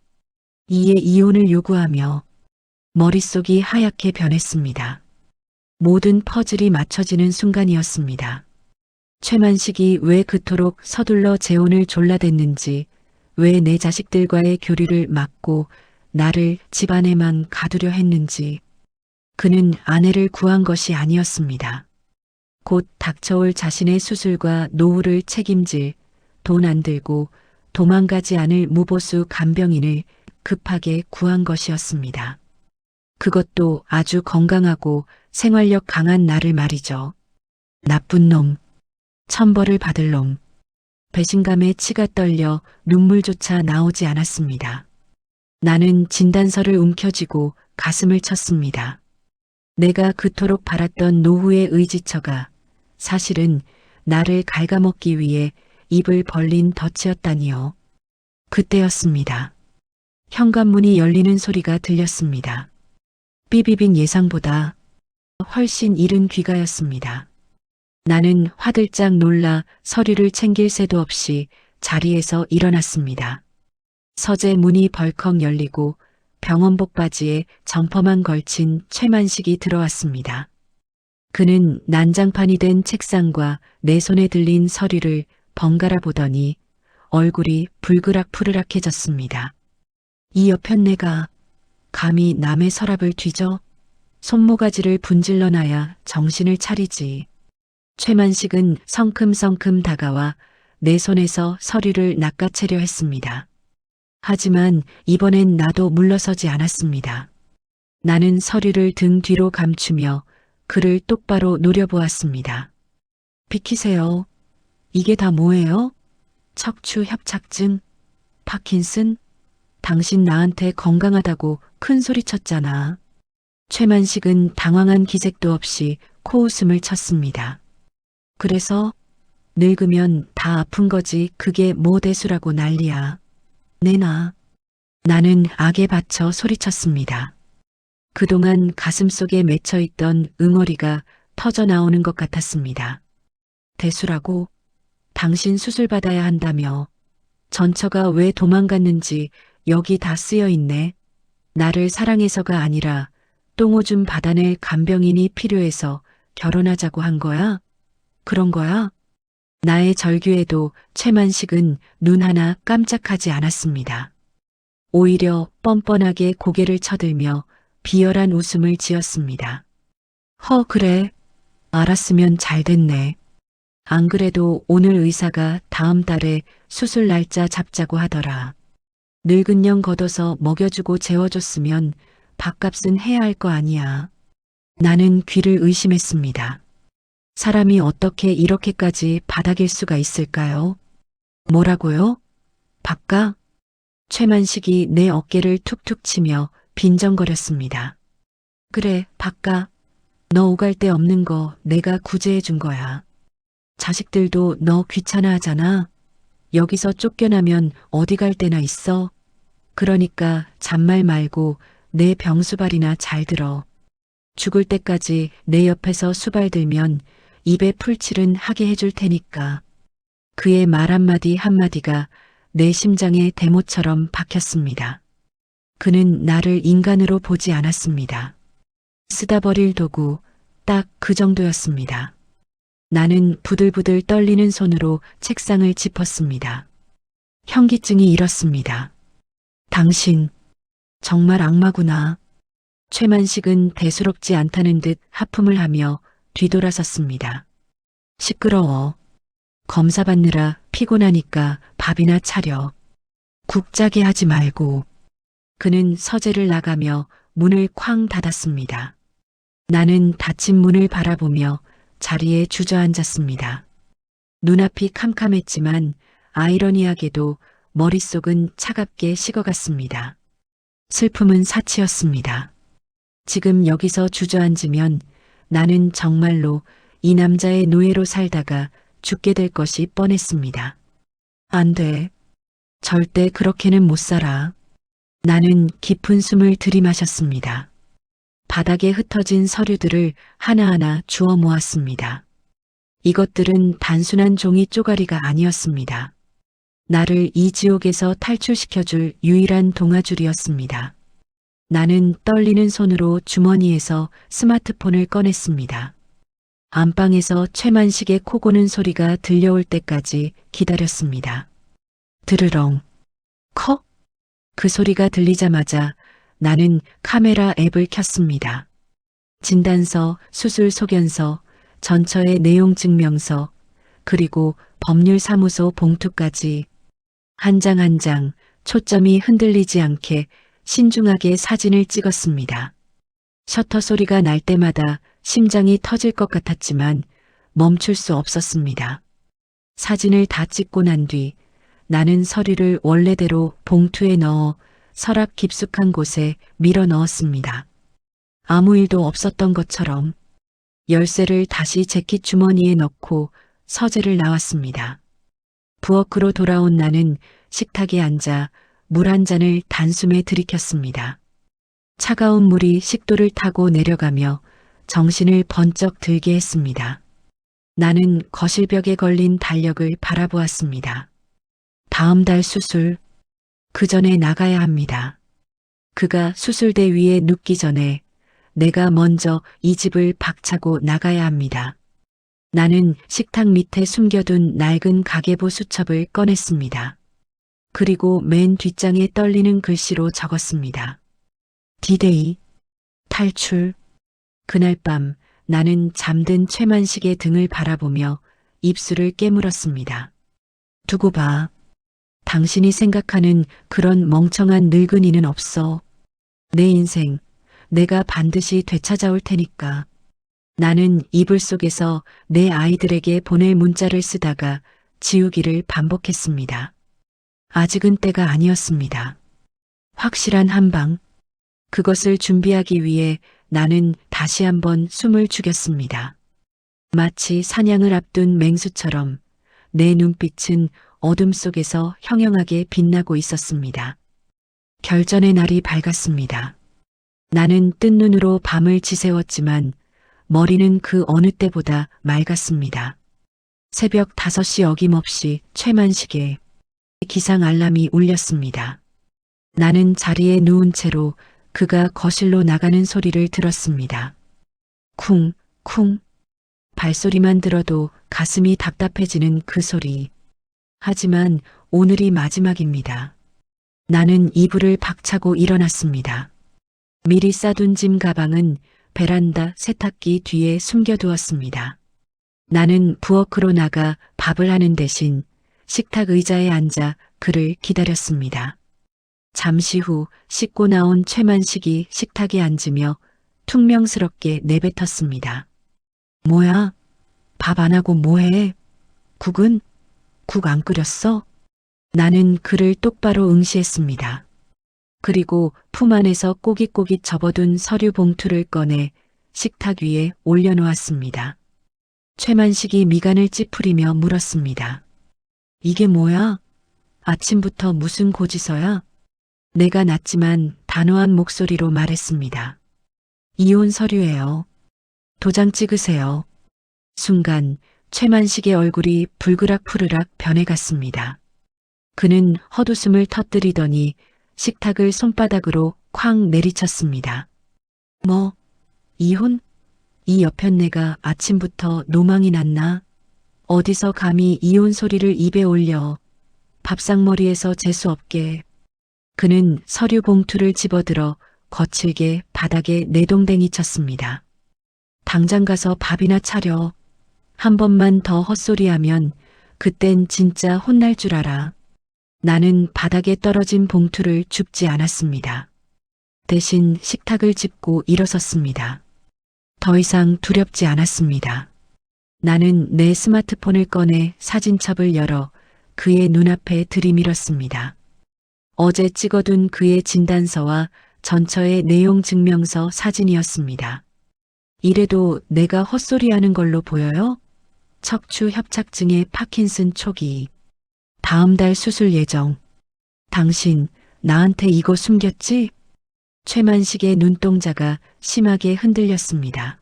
이에 이혼을 요구하며 머릿속이 하얗게 변했습니다. 모든 퍼즐이 맞춰지는 순간이었습니다. 최만식이 왜 그토록 서둘러 재혼을 졸라댔는지, 왜 내 자식들과의 교류를 막고 나를 집안에만 가두려 했는지. 그는 아내를 구한 것이 아니었습니다. 곧 닥쳐올 자신의 수술과 노후를 책임질, 돈 안 들고 도망가지 않을 무보수 간병인을 급하게 구한 것이었습니다. 그것도 아주 건강하고 생활력 강한 나를 말이죠. 나쁜 놈, 천벌을 받을 놈. 배신감에 치가 떨려 눈물조차 나오지 않았습니다. 나는 진단서를 움켜쥐고 가슴을 쳤습니다. 내가 그토록 바랐던 노후의 의지처가 사실은 나를 갉아먹기 위해 입을 벌린 덫이었다니요. 그때였습니다. 현관문이 열리는 소리가 들렸습니다. 삐비빈 예상보다 훨씬 이른 귀가였습니다. 나는 화들짝 놀라 서류를 챙길 새도 없이 자리에서 일어났습니다. 서재 문이 벌컥 열리고 병원복 바지에 점퍼만 걸친 최만식이 들어왔습니다. 그는 난장판이 된 책상과 내 손에 들린 서류를 번갈아 보더니 얼굴이 불그락푸르락해졌습니다. 이 여편네가 감히 남의 서랍을 뒤져? 손모가지를 분질러 놔야 정신을 차리지. 최만식은 성큼성큼 다가와 내 손에서 서류를 낚아채려 했습니다. 하지만 이번엔 나도 물러서지 않았습니다. 나는 서류를 등 뒤로 감추며 그를 똑바로 노려보았습니다. 비키세요. 이게 다 뭐예요? 척추 협착증? 파킨슨? 당신 나한테 건강하다고 큰 소리 쳤잖아. 최만식은 당황한 기색도 없이 코웃음을 쳤습니다. 그래서 늙으면 다 아픈 거지 그게 뭐 대수라고 난리야. 내놔. 나는 악에 받쳐 소리쳤습니다. 그동안 가슴속에 맺혀있던 응어리가 터져나오는 것 같았습니다. 대수라고? 당신 수술 받아야 한다며. 전처가 왜 도망갔는지 여기 다 쓰여있네. 나를 사랑해서가 아니라 똥오줌 받아낼 간병인이 필요해서 결혼하자고 한 거야? 그런 거야? 나의 절규에도 최만식은 눈 하나 깜짝하지 않았습니다. 오히려 뻔뻔하게 고개를 쳐들며 비열한 웃음을 지었습니다. 그래. 알았으면 잘 됐네. 안 그래도 오늘 의사가 다음 달에 수술 날짜 잡자고 하더라. 늙은 년 걷어서 먹여주고 재워줬으면 밥값은 해야 할 거 아니야. 나는 귀를 의심했습니다. 사람이 어떻게 이렇게까지 바닥일 수가 있을까요? 뭐라고요? 바까? 최만식이 내 어깨를 툭툭 치며 빈정거렸습니다. 그래, 바까. 너 오갈 데 없는 거 내가 구제해 준 거야. 자식들도 너 귀찮아 하잖아. 여기서 쫓겨나면 어디 갈 데나 있어. 그러니까 잔말 말고 내 병수발이나 잘 들어. 죽을 때까지 내 옆에서 수발 들면 입에 풀칠은 하게 해줄 테니까. 그의 말 한마디 한마디가 내 심장에 대못처럼 박혔습니다. 그는 나를 인간으로 보지 않았습니다. 쓰다 버릴 도구, 딱 그 정도였습니다. 나는 부들부들 떨리는 손으로 책상을 짚었습니다. 현기증이 일었습니다. 당신, 정말 악마구나. 최만식은 대수롭지 않다는 듯 하품을 하며 뒤돌아섰습니다. 시끄러워. 검사 받느라 피곤하니까 밥이나 차려. 국 짜게 하지 말고. 그는 서재를 나가며 문을 쾅 닫았습니다. 나는 닫힌 문을 바라보며 자리에 주저앉았습니다. 눈앞이 캄캄했지만 아이러니하게도 머릿속은 차갑게 식어갔습니다. 슬픔은 사치였습니다. 지금 여기서 주저앉으면 나는 정말로 이 남자의 노예로 살다가 죽게 될 것이 뻔했습니다. 안 돼. 절대 그렇게는 못 살아. 나는 깊은 숨을 들이마셨습니다. 바닥에 흩어진 서류들을 하나하나 주워 모았습니다. 이것들은 단순한 종이 쪼가리가 아니었습니다. 나를 이 지옥에서 탈출시켜줄 유일한 동아줄이었습니다. 나는 떨리는 손으로 주머니에서 스마트폰을 꺼냈습니다. 안방에서 최만식의 코 고는 소리가 들려올 때까지 기다렸습니다. 드르렁. 커? 그 소리가 들리자마자 나는 카메라 앱을 켰습니다. 진단서, 수술 소견서, 전처의 내용 증명서, 그리고 법률사무소 봉투까지 한 장 한 장 초점이 흔들리지 않게 신중하게 사진을 찍었습니다. 셔터 소리가 날 때마다 심장이 터질 것 같았지만 멈출 수 없었습니다. 사진을 다 찍고 난 뒤 나는 서류를 원래대로 봉투에 넣어 서랍 깊숙한 곳에 밀어 넣었습니다. 아무 일도 없었던 것처럼 열쇠를 다시 재킷 주머니에 넣고 서재를 나왔습니다. 부엌으로 돌아온 나는 식탁에 앉아 물 한 잔을 단숨에 들이켰습니다. 차가운 물이 식도를 타고 내려가며 정신을 번쩍 들게 했습니다. 나는 거실벽에 걸린 달력을 바라보았습니다. 다음 달 수술, 그 전에 나가야 합니다. 그가 수술대 위에 눕기 전에 내가 먼저 이 집을 박차고 나가야 합니다. 나는 식탁 밑에 숨겨둔 낡은 가계부 수첩을 꺼냈습니다. 그리고 맨 뒷장에 떨리는 글씨로 적었습니다. 디데이, 탈출. 그날 밤 나는 잠든 최만식의 등을 바라보며 입술을 깨물었습니다. 두고 봐. 당신이 생각하는 그런 멍청한 늙은이는 없어. 내 인생, 내가 반드시 되찾아올 테니까. 나는 이불 속에서 내 아이들에게 보낼 문자를 쓰다가 지우기를 반복했습니다. 아직은 때가 아니었습니다. 확실한 한방. 그것을 준비하기 위해 나는 다시 한번 숨을 죽였습니다. 마치 사냥을 앞둔 맹수처럼 내 눈빛은 어둠 속에서 형형하게 빛나고 있었습니다. 결전의 날이 밝았습니다. 나는 뜬 눈으로 밤을 지새웠지만 머리는 그 어느 때보다 맑았습니다. 새벽 5시 어김없이 최만식의 기상 알람이 울렸습니다. 나는 자리에 누운 채로 그가 거실로 나가는 소리를 들었습니다. 쿵, 쿵. 발소리만 들어도 가슴이 답답해지는 그 소리. 하지만 오늘이 마지막입니다. 나는 이불을 박차고 일어났습니다. 미리 싸둔 짐 가방은 베란다 세탁기 뒤에 숨겨두었습니다. 나는 부엌으로 나가 밥을 하는 대신 식탁 의자에 앉아 그를 기다렸습니다. 잠시 후 씻고 나온 최만식이 식탁에 앉으며 퉁명스럽게 내뱉었습니다. 뭐야? 밥 안 하고 뭐해? 국은? 국 안 끓였어? 나는 그를 똑바로 응시했습니다. 그리고 품 안에서 꼬깃꼬깃 접어둔 서류 봉투를 꺼내 식탁 위에 올려놓았습니다. 최만식이 미간을 찌푸리며 물었습니다. 이게 뭐야? 아침부터 무슨 고지서야? 내가 낮지만 단호한 목소리로 말했습니다. 이혼 서류예요. 도장 찍으세요. 순간 최만식의 얼굴이 불그락푸르락 변해갔습니다. 그는 헛웃음을 터뜨리더니 식탁을 손바닥으로 쾅 내리쳤습니다. 뭐, 이혼? 이 여편네가 아침부터 노망이 났나? 어디서 감히 이혼 소리를 입에 올려. 밥상머리에서 재수없게. 그는 서류 봉투를 집어들어 거칠게 바닥에 내동댕이 쳤습니다. 당장 가서 밥이나 차려. 한 번만 더 헛소리하면 그땐 진짜 혼날 줄 알아. 나는 바닥에 떨어진 봉투를 줍지 않았습니다. 대신 식탁을 짚고 일어섰습니다. 더 이상 두렵지 않았습니다. 나는 내 스마트폰을 꺼내 사진첩을 열어 그의 눈앞에 들이밀었습니다. 어제 찍어둔 그의 진단서와 전처의 내용 증명서 사진이었습니다. 이래도 내가 헛소리하는 걸로 보여요? 척추 협착증의 파킨슨 초기. 다음 달 수술 예정. 당신 나한테 이거 숨겼지? 최만식의 눈동자가 심하게 흔들렸습니다.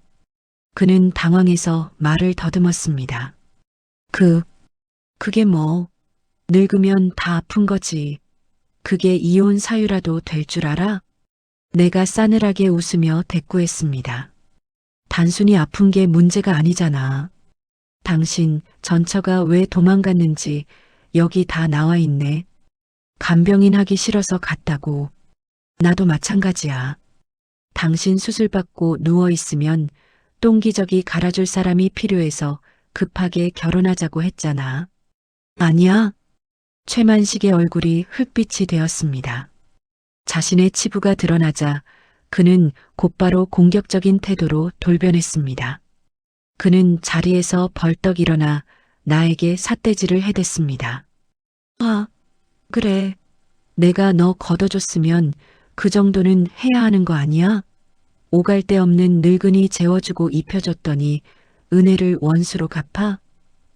그는 당황해서 말을 더듬었습니다. 그게 뭐? 늙으면 다 아픈 거지. 그게 이혼 사유라도 될 줄 알아? 내가 싸늘하게 웃으며 대꾸했습니다. 단순히 아픈 게 문제가 아니잖아. 당신 전처가 왜 도망갔는지 여기 다 나와 있네. 간병인 하기 싫어서 갔다고. 나도 마찬가지야. 당신 수술받고 누워있으면 똥기저귀 갈아줄 사람이 필요해서 급하게 결혼하자고 했잖아. 아니야. 최만식의 얼굴이 흙빛이 되었습니다. 자신의 치부가 드러나자 그는 곧바로 공격적인 태도로 돌변했습니다. 그는 자리에서 벌떡 일어나 나에게 삿대질을 해댔습니다. 아, 그래. 내가 너 걷어줬으면 그 정도는 해야 하는 거 아니야? 오갈 데 없는 늙은이 재워주고 입혀줬더니 은혜를 원수로 갚아?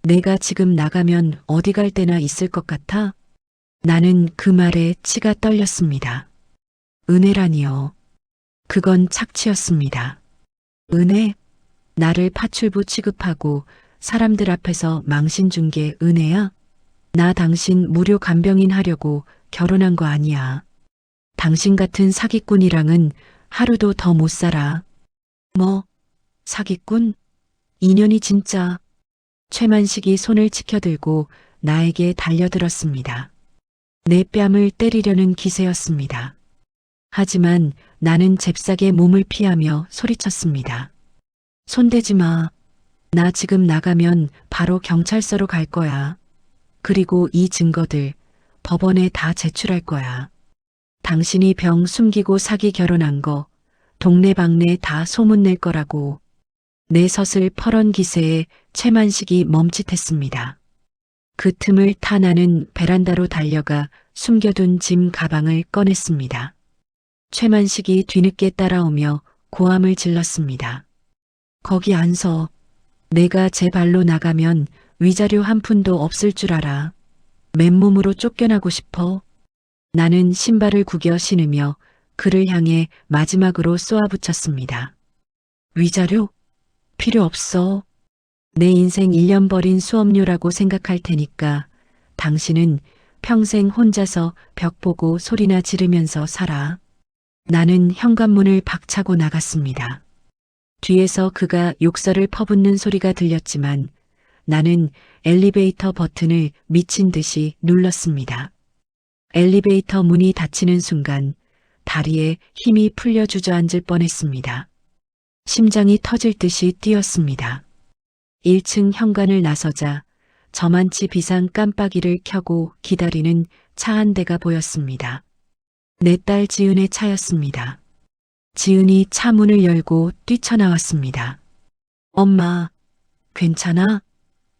내가 지금 나가면 어디 갈 데나 있을 것 같아? 나는 그 말에 치가 떨렸습니다. 은혜라니요. 그건 착취였습니다. 은혜? 나를 파출부 취급하고 사람들 앞에서 망신 준 게 은혜야? 나 당신 무료 간병인 하려고 결혼한 거 아니야. 당신 같은 사기꾼이랑은 하루도 더 못 살아. 뭐? 사기꾼? 인연이 진짜. 최만식이 손을 치켜들고 나에게 달려들었습니다. 내 뺨을 때리려는 기세였습니다. 하지만 나는 잽싸게 몸을 피하며 소리쳤습니다. 손대지 마. 나 지금 나가면 바로 경찰서로 갈 거야. 그리고 이 증거들 법원에 다 제출할 거야. 당신이 병 숨기고 사기 결혼한 거 동네방네 다 소문낼 거라고. 내 섯을 펄언 기세에 최만식이 멈칫했습니다. 그 틈을 타 나는 베란다로 달려가 숨겨둔 짐 가방을 꺼냈습니다. 최만식이 뒤늦게 따라오며 고함을 질렀습니다. 거기 안 서. 내가 제 발로 나가면 위자료 한 푼도 없을 줄 알아. 맨몸으로 쫓겨나고 싶어. 나는 신발을 구겨 신으며 그를 향해 마지막으로 쏘아붙였습니다. 위자료? 필요 없어. 내 인생 1년 버린 수업료라고 생각할 테니까 당신은 평생 혼자서 벽 보고 소리나 지르면서 살아. 나는 현관문을 박차고 나갔습니다. 뒤에서 그가 욕설을 퍼붓는 소리가 들렸지만 나는 엘리베이터 버튼을 미친 듯이 눌렀습니다. 엘리베이터 문이 닫히는 순간 다리에 힘이 풀려 주저앉을 뻔했습니다. 심장이 터질 듯이 뛰었습니다. 1층 현관을 나서자 저만치 비상 깜빡이를 켜고 기다리는 차 한 대가 보였습니다. 내 딸 지은의 차였습니다. 지은이 차 문을 열고 뛰쳐나왔습니다. 엄마, 괜찮아?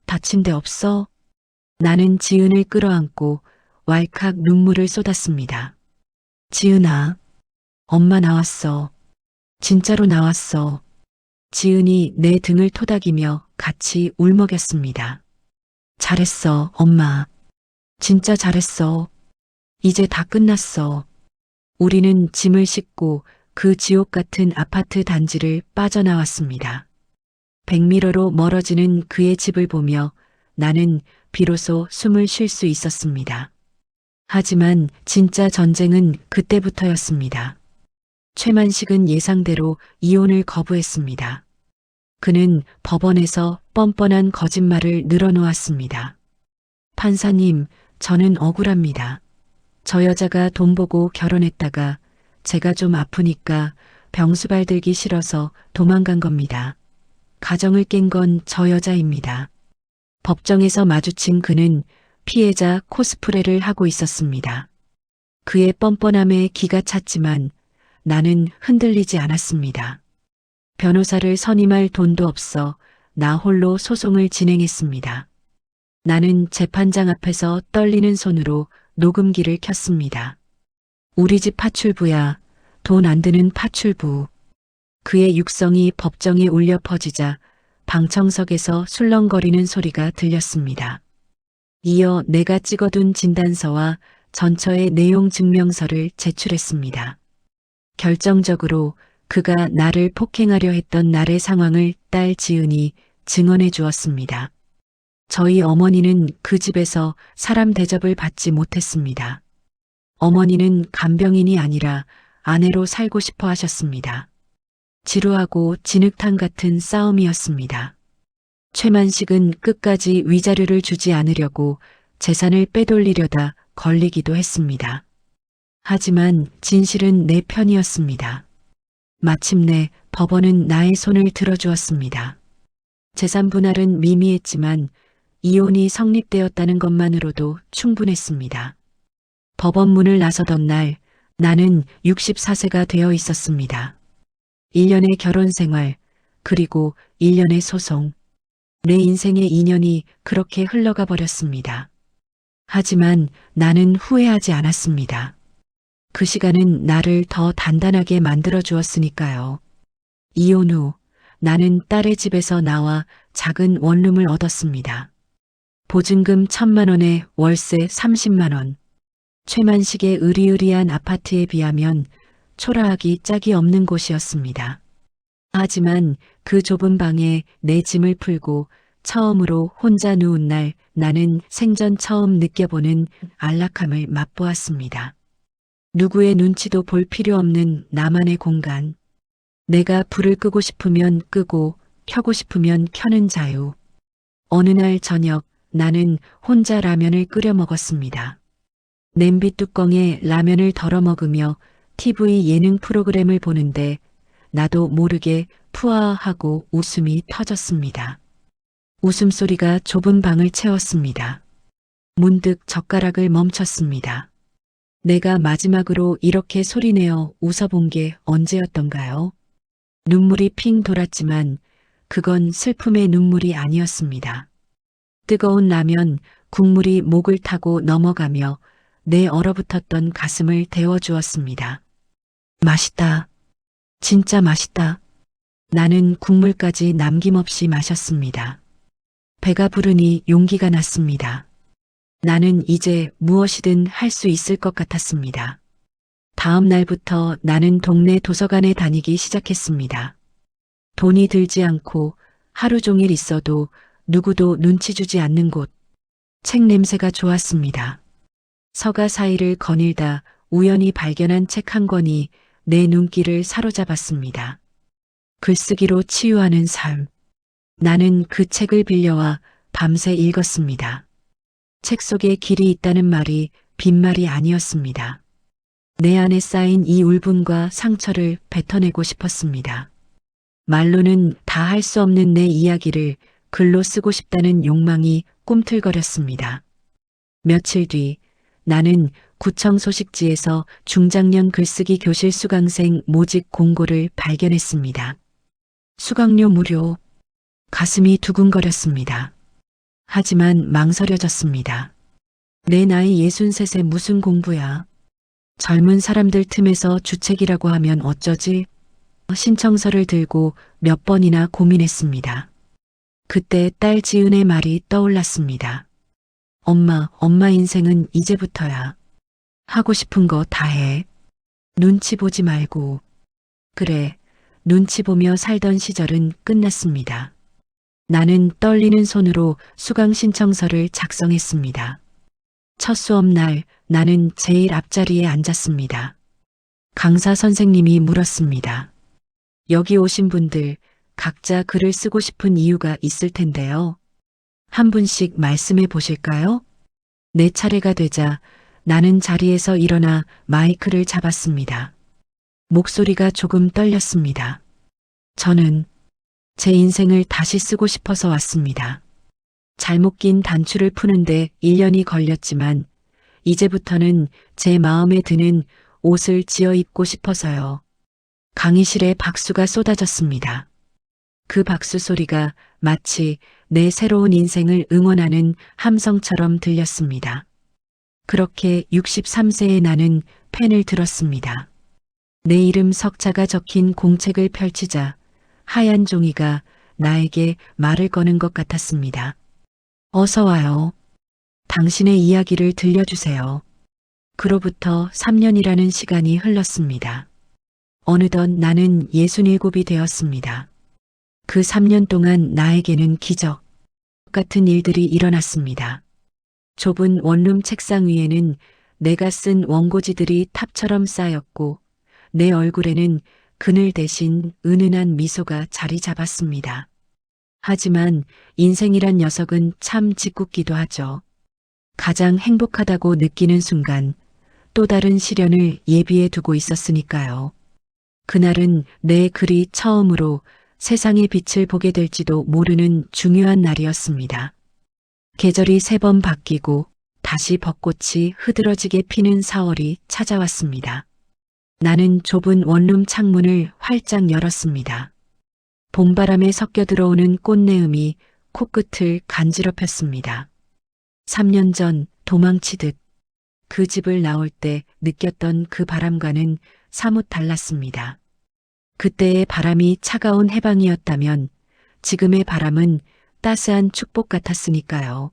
다친 데 없어? 나는 지은을 끌어안고 왈칵 눈물을 쏟았습니다. 지은아, 엄마 나왔어. 진짜로 나왔어. 지은이 내 등을 토닥이며 같이 울먹였습니다. 잘했어, 엄마. 진짜 잘했어. 이제 다 끝났어. 우리는 짐을 싣고 그 지옥 같은 아파트 단지를 빠져나왔습니다. 백미러로 멀어지는 그의 집을 보며 나는 비로소 숨을 쉴 수 있었습니다. 하지만 진짜 전쟁은 그때부터였습니다. 최만식은 예상대로 이혼을 거부했습니다. 그는 법원에서 뻔뻔한 거짓말을 늘어놓았습니다. 판사님, 저는 억울합니다. 저 여자가 돈 보고 결혼했다가 제가 좀 아프니까 병수발 들기 싫어서 도망간 겁니다. 가정을 깬 건 저 여자입니다. 법정에서 마주친 그는 피해자 코스프레를 하고 있었습니다. 그의 뻔뻔함에 기가 찼지만 나는 흔들리지 않았습니다. 변호사를 선임할 돈도 없어 나 홀로 소송을 진행했습니다. 나는 재판장 앞에서 떨리는 손으로 녹음기를 켰습니다. 우리 집 파출부야. 돈 안 드는 파출부. 그의 육성이 법정에 울려 퍼지자 방청석에서 술렁거리는 소리가 들렸습니다. 이어 내가 찍어둔 진단서와 전처의 내용 증명서를 제출했습니다. 결정적으로 그가 나를 폭행하려 했던 날의 상황을 딸 지은이 증언해 주었습니다. 저희 어머니는 그 집에서 사람 대접을 받지 못했습니다. 어머니는 간병인이 아니라 아내로 살고 싶어 하셨습니다. 지루하고 진흙탕 같은 싸움이었습니다. 최만식은 끝까지 위자료를 주지 않으려고 재산을 빼돌리려다 걸리기도 했습니다. 하지만 진실은 내 편이었습니다. 마침내 법원은 나의 손을 들어주었습니다. 재산 분할은 미미했지만 이혼이 성립되었다는 것만으로도 충분했습니다. 법원 문을 나서던 날 나는 64세가 되어 있었습니다. 1년의 결혼 생활, 그리고 1년의 소송. 내 인생의 인연이 그렇게 흘러가 버렸습니다. 하지만 나는 후회하지 않았습니다. 그 시간은 나를 더 단단하게 만들어 주었으니까요. 이혼 후 나는 딸의 집에서 나와 작은 원룸을 얻었습니다. 보증금 1,000만 원에 월세 30만 원. 최만식의 으리으리한 아파트에 비하면 초라하기 짝이 없는 곳이었습니다. 하지만 그 좁은 방에 내 짐을 풀고 처음으로 혼자 누운 날 나는 생전 처음 느껴보는 안락함을 맛보았습니다. 누구의 눈치도 볼 필요 없는 나만의 공간. 내가 불을 끄고 싶으면 끄고 켜고 싶으면 켜는 자유. 어느 날 저녁 나는 혼자 라면을 끓여 먹었습니다. 냄비 뚜껑에 라면을 덜어 먹으며 TV 예능 프로그램을 보는데 나도 모르게 푸아하고 웃음이 터졌습니다. 웃음소리가 좁은 방을 채웠습니다. 문득 젓가락을 멈췄습니다. 내가 마지막으로 이렇게 소리내어 웃어본 게 언제였던가요? 눈물이 핑 돌았지만 그건 슬픔의 눈물이 아니었습니다. 뜨거운 라면, 국물이 목을 타고 넘어가며 내 얼어붙었던 가슴을 데워주었습니다. 맛있다. 진짜 맛있다. 나는 국물까지 남김없이 마셨습니다. 배가 부르니 용기가 났습니다. 나는 이제 무엇이든 할 수 있을 것 같았습니다. 다음 날부터 나는 동네 도서관에 다니기 시작했습니다. 돈이 들지 않고 하루 종일 있어도 누구도 눈치 주지 않는 곳. 책 냄새가 좋았습니다. 서가 사이를 거닐다 우연히 발견한 책 한 권이 내 눈길을 사로잡았습니다. 글쓰기로 치유하는 삶. 나는 그 책을 빌려와 밤새 읽었습니다. 책 속에 길이 있다는 말이 빈말이 아니었습니다. 내 안에 쌓인 이 울분과 상처를 뱉어내고 싶었습니다. 말로는 다 할 수 없는 내 이야기를 글로 쓰고 싶다는 욕망이 꿈틀거렸습니다. 며칠 뒤 나는 구청 소식지에서 중장년 글쓰기 교실 수강생 모집 공고를 발견했습니다. 수강료 무료. 가슴이 두근거렸습니다. 하지만 망설여졌습니다. 내 나이 63에 무슨 공부야. 젊은 사람들 틈에서 주책이라고 하면 어쩌지? 신청서를 들고 몇 번이나 고민했습니다. 그때 딸 지은의 말이 떠올랐습니다. 엄마 인생은 이제부터야. 하고 싶은 거 다 해. 눈치 보지 말고. 그래, 눈치 보며 살던 시절은 끝났습니다. 나는 떨리는 손으로 수강 신청서를 작성했습니다. 첫 수업날 나는 제일 앞자리에 앉았습니다. 강사 선생님이 물었습니다. 여기 오신 분들 각자 글을 쓰고 싶은 이유가 있을 텐데요. 한 분씩 말씀해 보실까요? 내 차례가 되자 나는 자리에서 일어나 마이크를 잡았습니다. 목소리가 조금 떨렸습니다. 저는 제 인생을 다시 쓰고 싶어서 왔습니다. 잘못 낀 단추를 푸는데 1년이 걸렸지만 이제부터는 제 마음에 드는 옷을 지어 입고 싶어서요. 강의실에 박수가 쏟아졌습니다. 그 박수 소리가 마치 내 새로운 인생을 응원하는 함성처럼 들렸습니다. 그렇게 63세의 나는 펜을 들었습니다. 내 이름 석자가 적힌 공책을 펼치자 하얀 종이가 나에게 말을 거는 것 같았습니다. 어서 와요. 당신의 이야기를 들려주세요. 그로부터 3년이라는 시간이 흘렀습니다. 어느덧 나는 67이 되었습니다. 그 3년 동안 나에게는 기적 같은 일들이 일어났습니다. 좁은 원룸 책상 위에는 내가 쓴 원고지들이 탑처럼 쌓였고 내 얼굴에는 그늘 대신 은은한 미소가 자리 잡았습니다. 하지만 인생이란 녀석은 참 짓궂기도 하죠. 가장 행복하다고 느끼는 순간 또 다른 시련을 예비해 두고 있었으니까요. 그날은 내 글이 처음으로 세상의 빛을 보게 될지도 모르는 중요한 날이었습니다. 계절이 3번 바뀌고 다시 벚꽃이 흐드러지게 피는 4월이 찾아왔습니다. 나는 좁은 원룸 창문을 활짝 열었습니다. 봄바람에 섞여 들어오는 꽃내음이 코끝을 간지럽혔습니다. 3년 전 도망치듯 그 집을 나올 때 느꼈던 그 바람과는 사뭇 달랐습니다. 그때의 바람이 차가운 해방이었다면 지금의 바람은 따스한 축복 같았으니까요.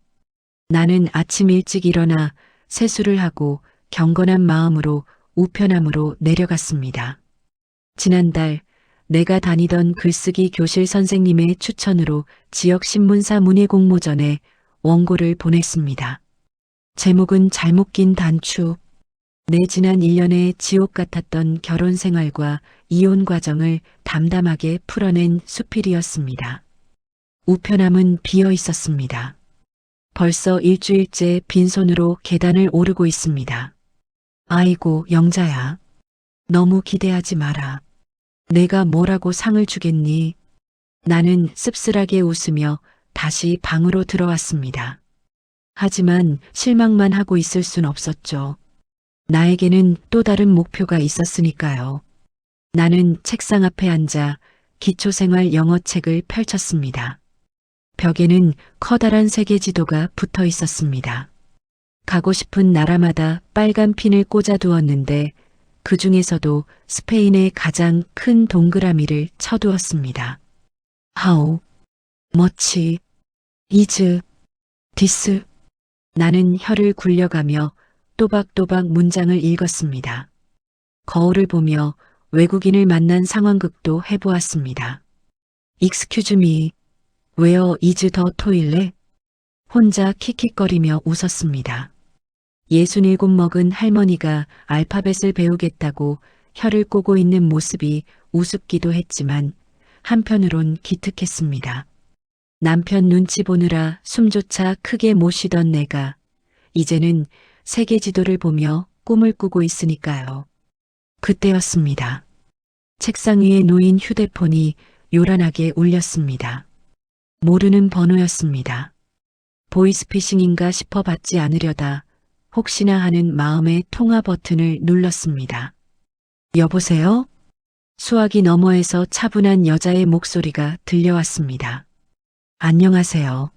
나는 아침 일찍 일어나 세수를 하고 경건한 마음으로 우편함으로 내려갔습니다. 지난달 내가 다니던 글쓰기 교실 선생님의 추천으로 지역신문사 문예공모전에 원고를 보냈습니다. 제목은 잘못 낀 단추. 내 지난 1년의 지옥 같았던 결혼 생활과 이혼 과정을 담담하게 풀어낸 수필이었습니다. 우편함은 비어 있었습니다. 벌써 일주일째 빈손으로 계단을 오르고 있습니다. 아이고, 영자야. 너무 기대하지 마라. 내가 뭐라고 상을 주겠니? 나는 씁쓸하게 웃으며 다시 방으로 들어왔습니다. 하지만 실망만 하고 있을 순 없었죠. 나에게는 또 다른 목표가 있었으니까요. 나는 책상 앞에 앉아 기초생활 영어책을 펼쳤습니다. 벽에는 커다란 세계 지도가 붙어 있었습니다. 가고 싶은 나라마다 빨간 핀을 꽂아 두었는데 그 중에서도 스페인의 가장 큰 동그라미를 쳐두었습니다. How much is this? 나는 혀를 굴려가며 또박또박 문장을 읽었습니다. 거울을 보며 외국인을 만난 상황극도 해보았습니다. Excuse me, where is the toilet? 혼자 킥킥거리며 웃었습니다. 67 먹은 할머니가 알파벳을 배우겠다고 혀를 꼬고 있는 모습이 우습기도 했지만 한편으론 기특했습니다. 남편 눈치 보느라 숨조차 크게 못 쉬던 내가 이제는 세계 지도를 보며 꿈을 꾸고 있으니까요. 그때였습니다. 책상 위에 놓인 휴대폰이 요란하게 울렸습니다. 모르는 번호였습니다. 보이스피싱인가 싶어 받지 않으려다 혹시나 하는 마음의 통화 버튼을 눌렀습니다. 여보세요? 수화기 너머에서 차분한 여자의 목소리가 들려왔습니다. 안녕하세요.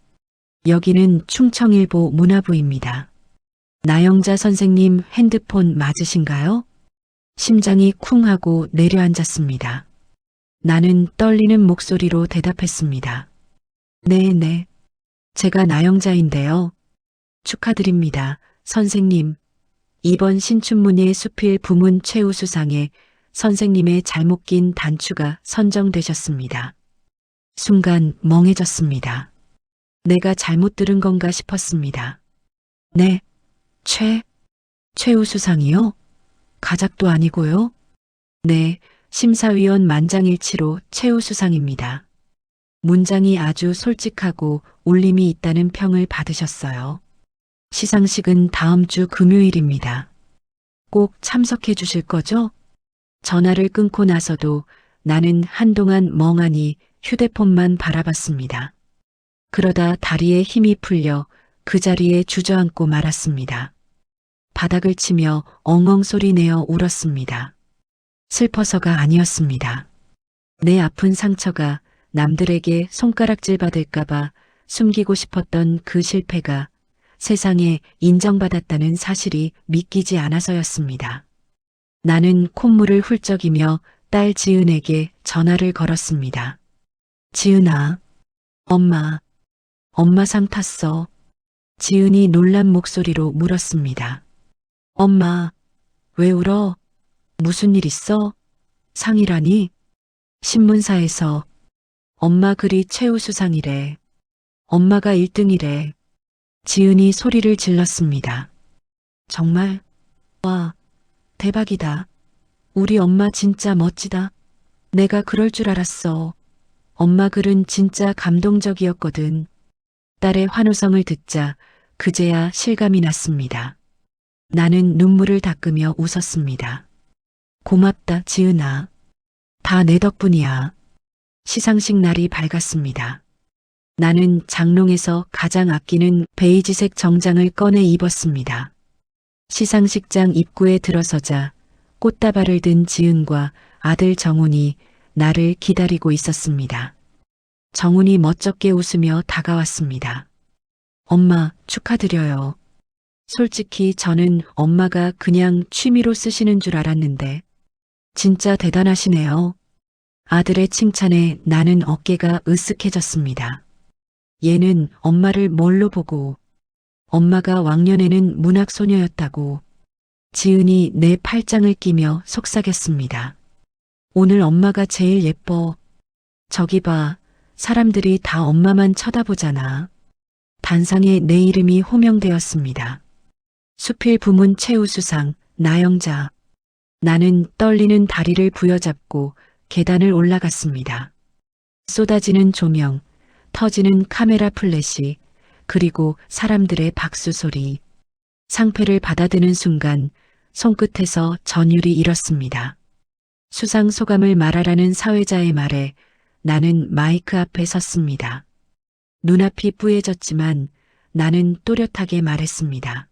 여기는 충청일보 문화부입니다. 나영자 선생님 핸드폰 맞으신가요? 심장이 쿵 하고 내려앉았습니다. 나는 떨리는 목소리로 대답했습니다. 네. 제가 나영자인데요. 축하드립니다, 선생님. 이번 신춘문예 수필 부문 최우수상에 선생님의 잘못 낀 단추가 선정되셨습니다. 순간 멍해졌습니다. 내가 잘못 들은 건가 싶었습니다. 네, 최우수상이요? 가작도 아니고요? 네, 심사위원 만장일치로 최우수상입니다. 문장이 아주 솔직하고 울림이 있다는 평을 받으셨어요. 시상식은 다음 주 금요일입니다. 꼭 참석해 주실 거죠? 전화를 끊고 나서도 나는 한동안 멍하니 휴대폰만 바라봤습니다. 그러다 다리에 힘이 풀려 그 자리에 주저앉고 말았습니다. 바닥을 치며 엉엉 소리 내어 울었습니다. 슬퍼서가 아니었습니다. 내 아픈 상처가 남들에게 손가락질 받을까봐 숨기고 싶었던 그 실패가 세상에 인정받았다는 사실이 믿기지 않아서였습니다. 나는 콧물을 훌쩍이며 딸 지은에게 전화를 걸었습니다. 지은아, 엄마 상 탔어. 지은이 놀란 목소리로 물었습니다. 엄마, 왜 울어? 무슨 일 있어? 상이라니? 신문사에서 엄마 글이 최우수상이래. 엄마가 1등이래. 지은이 소리를 질렀습니다. 정말? 와, 대박이다. 우리 엄마 진짜 멋지다. 내가 그럴 줄 알았어. 엄마 글은 진짜 감동적이었거든. 딸의 환호성을 듣자 그제야 실감이 났습니다. 나는 눈물을 닦으며 웃었습니다. 고맙다, 지은아. 다 내 덕분이야. 시상식 날이 밝았습니다. 나는 장롱에서 가장 아끼는 베이지색 정장을 꺼내 입었습니다. 시상식장 입구에 들어서자 꽃다발을 든 지은과 아들 정훈이 나를 기다리고 있었습니다. 정훈이 멋쩍게 웃으며 다가왔습니다. 엄마, 축하드려요. 솔직히 저는 엄마가 그냥 취미로 쓰시는 줄 알았는데 진짜 대단하시네요. 아들의 칭찬에 나는 어깨가 으쓱해졌습니다. 얘는 엄마를 뭘로 보고 엄마가 왕년에는 문학소녀였다고. 지은이 내 팔짱을 끼며 속삭였습니다. 오늘 엄마가 제일 예뻐. 저기 봐, 사람들이 다 엄마만 쳐다보잖아. 단상에 내 이름이 호명되었습니다. 수필 부문 최우수상 나영자. 나는 떨리는 다리를 부여잡고 계단을 올라갔습니다. 쏟아지는 조명, 터지는 카메라 플래시, 그리고 사람들의 박수 소리. 상패를 받아드는 순간 손끝에서 전율이 일었습니다. 수상 소감을 말하라는 사회자의 말에 나는 마이크 앞에 섰습니다. 눈앞이 뿌얘졌지만 나는 또렷하게 말했습니다.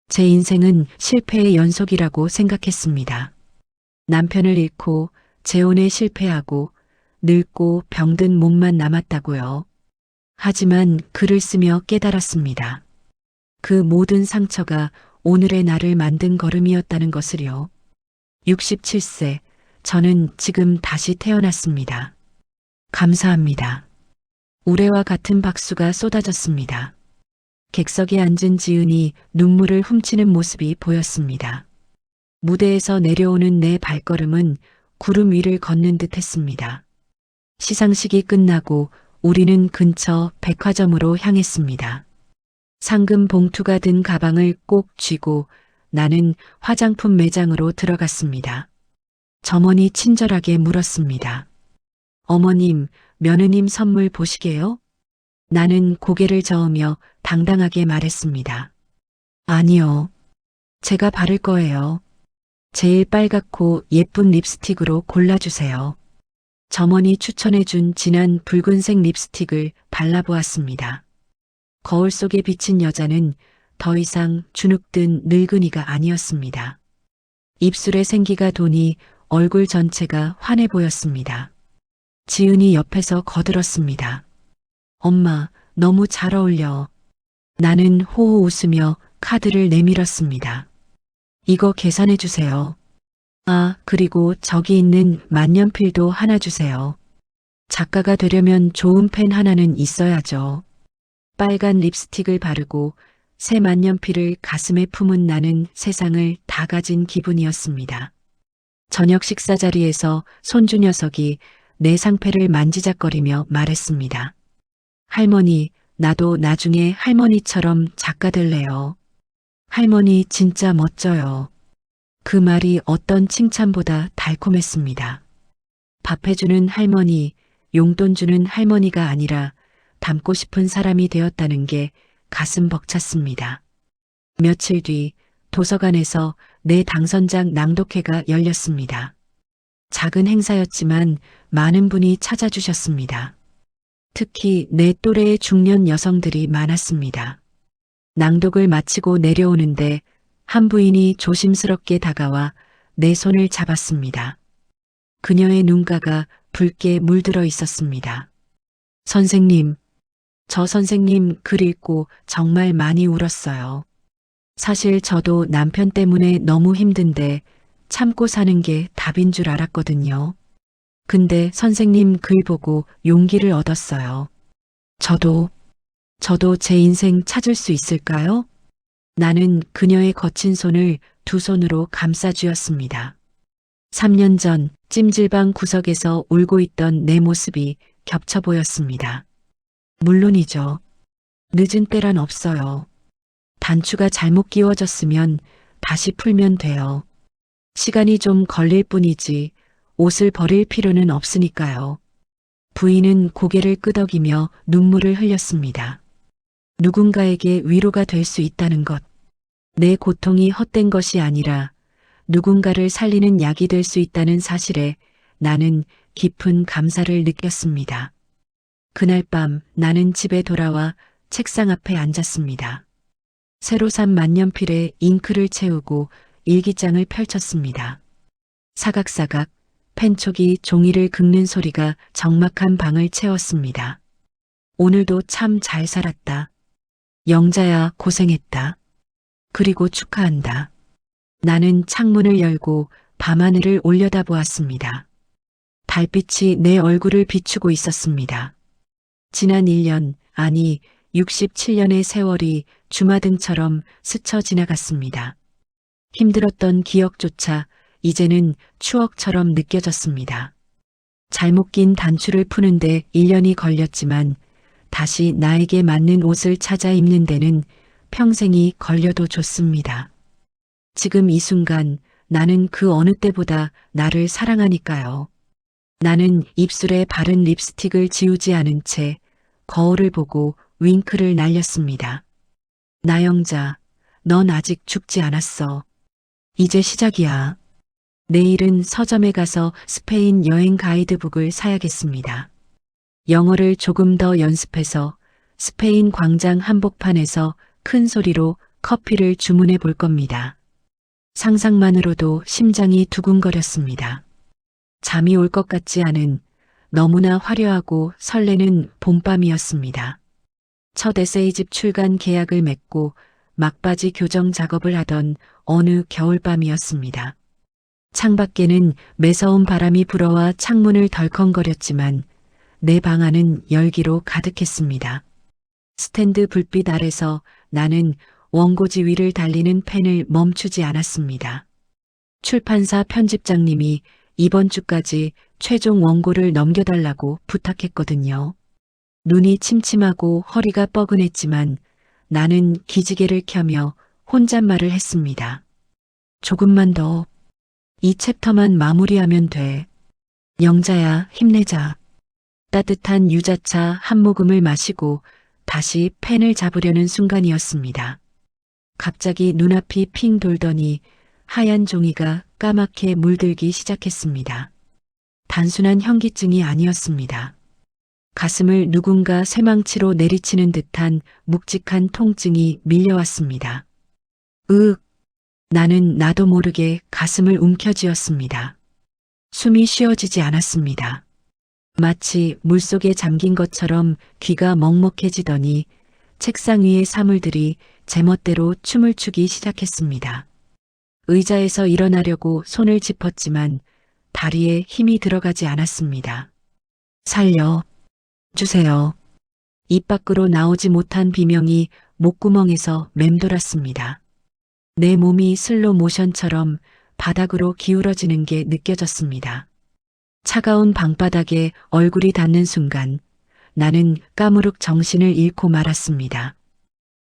제 인생은 실패의 연속이라고 생각했습니다. 남편을 잃고 재혼에 실패하고 늙고 병든 몸만 남았다고요. 하지만 글을 쓰며 깨달았습니다. 그 모든 상처가 오늘의 나를 만든 걸음이었다는 것을요. 67세, 저는 지금 다시 태어났습니다. 감사합니다. 우레와 같은 박수가 쏟아졌습니다. 객석에 앉은 지은이 눈물을 훔치는 모습이 보였습니다. 무대에서 내려오는 내 발걸음은 구름 위를 걷는 듯 했습니다. 시상식이 끝나고 우리는 근처 백화점으로 향했습니다. 상금 봉투가 든 가방을 꼭 쥐고 나는 화장품 매장으로 들어갔습니다. 점원이 친절하게 물었습니다. 어머님, 며느님 선물 보시게요? 나는 고개를 저으며 당당하게 말했습니다. 아니요. 제가 바를 거예요. 제일 빨갛고 예쁜 립스틱으로 골라주세요. 점원이 추천해준 진한 붉은색 립스틱을 발라보았습니다. 거울 속에 비친 여자는 더 이상 주눅든 늙은이가 아니었습니다. 입술에 생기가 도니 얼굴 전체가 환해 보였습니다. 지은이 옆에서 거들었습니다. 엄마, 너무 잘 어울려. 나는 호호 웃으며 카드를 내밀었습니다. 이거 계산해 주세요. 아, 그리고 저기 있는 만년필도 하나 주세요. 작가가 되려면 좋은 펜 하나는 있어야죠. 빨간 립스틱을 바르고 새 만년필을 가슴에 품은 나는 세상을 다 가진 기분이었습니다. 저녁 식사 자리에서 손주 녀석이 내 상패를 만지작거리며 말했습니다. 할머니, 나도 나중에 할머니처럼 작가 될래요. 할머니 진짜 멋져요. 그 말이 어떤 칭찬보다 달콤했습니다. 밥 해주는 할머니, 용돈 주는 할머니가 아니라 닮고 싶은 사람이 되었다는 게 가슴 벅찼습니다. 며칠 뒤 도서관에서 내 당선작 낭독회가 열렸습니다. 작은 행사였지만 많은 분이 찾아주셨습니다. 특히 내 또래의 중년 여성들이 많았습니다. 낭독을 마치고 내려오는데 한 부인이 조심스럽게 다가와 내 손을 잡았습니다. 그녀의 눈가가 붉게 물들어 있었습니다. 선생님, 저 선생님 글 읽고 정말 많이 울었어요. 사실 저도 남편 때문에 너무 힘든데 참고 사는 게 답인 줄 알았거든요. 근데 선생님 글 보고 용기를 얻었어요. 저도 제 인생 찾을 수 있을까요? 나는 그녀의 거친 손을 두 손으로 감싸 쥐었습니다. 3년 전 찜질방 구석에서 울고 있던 내 모습이 겹쳐 보였습니다. 물론이죠. 늦은 때란 없어요. 단추가 잘못 끼워졌으면 다시 풀면 돼요. 시간이 좀 걸릴 뿐이지 옷을 버릴 필요는 없으니까요. 부인은 고개를 끄덕이며 눈물을 흘렸습니다. 누군가에게 위로가 될 수 있다는 것. 내 고통이 헛된 것이 아니라 누군가를 살리는 약이 될 수 있다는 사실에 나는 깊은 감사를 느꼈습니다. 그날 밤 나는 집에 돌아와 책상 앞에 앉았습니다. 새로 산 만년필에 잉크를 채우고 일기장을 펼쳤습니다. 사각사각 펜촉이 종이를 긁는 소리가 적막한 방을 채웠습니다. 오늘도 참 잘 살았다. 영자야 고생했다. 그리고 축하한다. 나는 창문을 열고 밤하늘을 올려다보았습니다. 달빛이 내 얼굴을 비추고 있었습니다. 지난 1년, 아니 67년의 세월이 주마등처럼 스쳐 지나갔습니다. 힘들었던 기억조차 이제는 추억처럼 느껴졌습니다. 잘못 낀 단추를 푸는데 1년이 걸렸지만 다시 나에게 맞는 옷을 찾아 입는 데는 평생이 걸려도 좋습니다. 지금 이 순간 나는 그 어느 때보다 나를 사랑하니까요. 나는 입술에 바른 립스틱을 지우지 않은 채 거울을 보고 윙크를 날렸습니다. 나영자, 넌 아직 죽지 않았어. 이제 시작이야. 내일은 서점에 가서 스페인 여행 가이드북을 사야겠습니다. 영어를 조금 더 연습해서 스페인 광장 한복판에서 큰 소리로 커피를 주문해 볼 겁니다. 상상만으로도 심장이 두근거렸습니다. 잠이 올 것 같지 않은 너무나 화려하고 설레는 봄밤이었습니다. 첫 에세이집 출간 계약을 맺고 막바지 교정 작업을 하던 어느 겨울밤이었습니다. 창밖에는 매서운 바람이 불어와 창문을 덜컹거렸지만 내 방 안은 열기로 가득했습니다. 스탠드 불빛 아래서 나는 원고지 위를 달리는 펜을 멈추지 않았습니다. 출판사 편집장님이 이번 주까지 최종 원고를 넘겨달라고 부탁했거든요. 눈이 침침하고 허리가 뻐근했지만 나는 기지개를 켜며 혼잣말을 했습니다. 조금만 더. 이 챕터만 마무리하면 돼. 영자야, 힘내자. 따뜻한 유자차 한 모금을 마시고 다시 펜을 잡으려는 순간이었습니다. 갑자기 눈앞이 핑 돌더니 하얀 종이가 까맣게 물들기 시작했습니다. 단순한 현기증이 아니었습니다. 가슴을 누군가 쇠망치로 내리치는 듯한 묵직한 통증이 밀려왔습니다. 나는 나도 모르게 가슴을 움켜쥐었습니다. 숨이 쉬어지지 않았습니다. 마치 물속에 잠긴 것처럼 귀가 먹먹해지더니 책상 위의 사물들이 제멋대로 춤을 추기 시작했습니다. 의자에서 일어나려고 손을 짚었지만 다리에 힘이 들어가지 않았습니다. 살려 주세요. 입 밖으로 나오지 못한 비명이 목구멍에서 맴돌았습니다. 내 몸이 슬로 모션처럼 바닥으로 기울어지는 게 느껴졌습니다. 차가운 방바닥에 얼굴이 닿는 순간 나는 까무룩 정신을 잃고 말았습니다.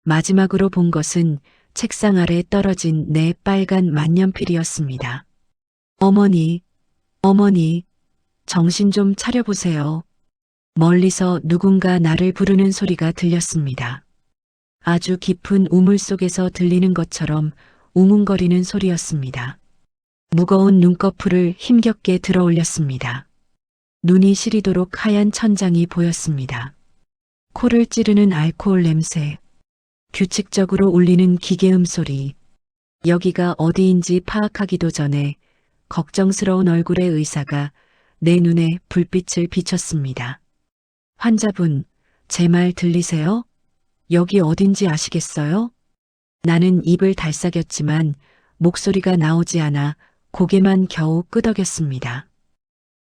마지막으로 본 것은 책상 아래 떨어진 내 빨간 만년필이었습니다. 어머니, 어머니, 정신 좀 차려보세요. 멀리서 누군가 나를 부르는 소리가 들렸습니다. 아주 깊은 우물 속에서 들리는 것처럼 웅웅거리는 소리였습니다. 무거운 눈꺼풀을 힘겹게 들어 올렸습니다. 눈이 시리도록 하얀 천장이 보였습니다. 코를 찌르는 알코올 냄새, 규칙적으로 울리는 기계음 소리, 여기가 어디인지 파악하기도 전에 걱정스러운 얼굴의 의사가 내 눈에 불빛을 비췄습니다. 환자분, 제 말 들리세요? 여기 어딘지 아시겠어요? 나는 입을 달싹였지만 목소리가 나오지 않아 고개만 겨우 끄덕였습니다.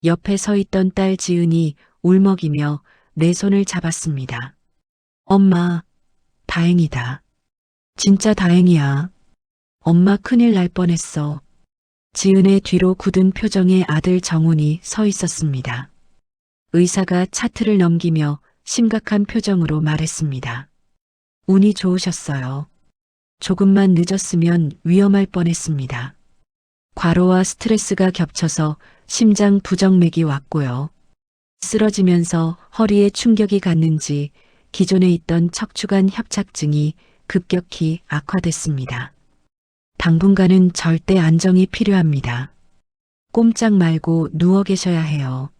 옆에 서 있던 딸 지은이 울먹이며 내 손을 잡았습니다. 엄마, 다행이다. 진짜 다행이야. 엄마 큰일 날 뻔했어. 지은의 뒤로 굳은 표정의 아들 정훈이 서 있었습니다. 의사가 차트를 넘기며 심각한 표정으로 말했습니다. 운이 좋으셨어요. 조금만 늦었으면 위험할 뻔했습니다. 과로와 스트레스가 겹쳐서 심장 부정맥이 왔고요. 쓰러지면서 허리에 충격이 갔는지 기존에 있던 척추관 협착증이 급격히 악화됐습니다. 당분간은 절대 안정이 필요합니다. 꼼짝 말고 누워 계셔야 해요.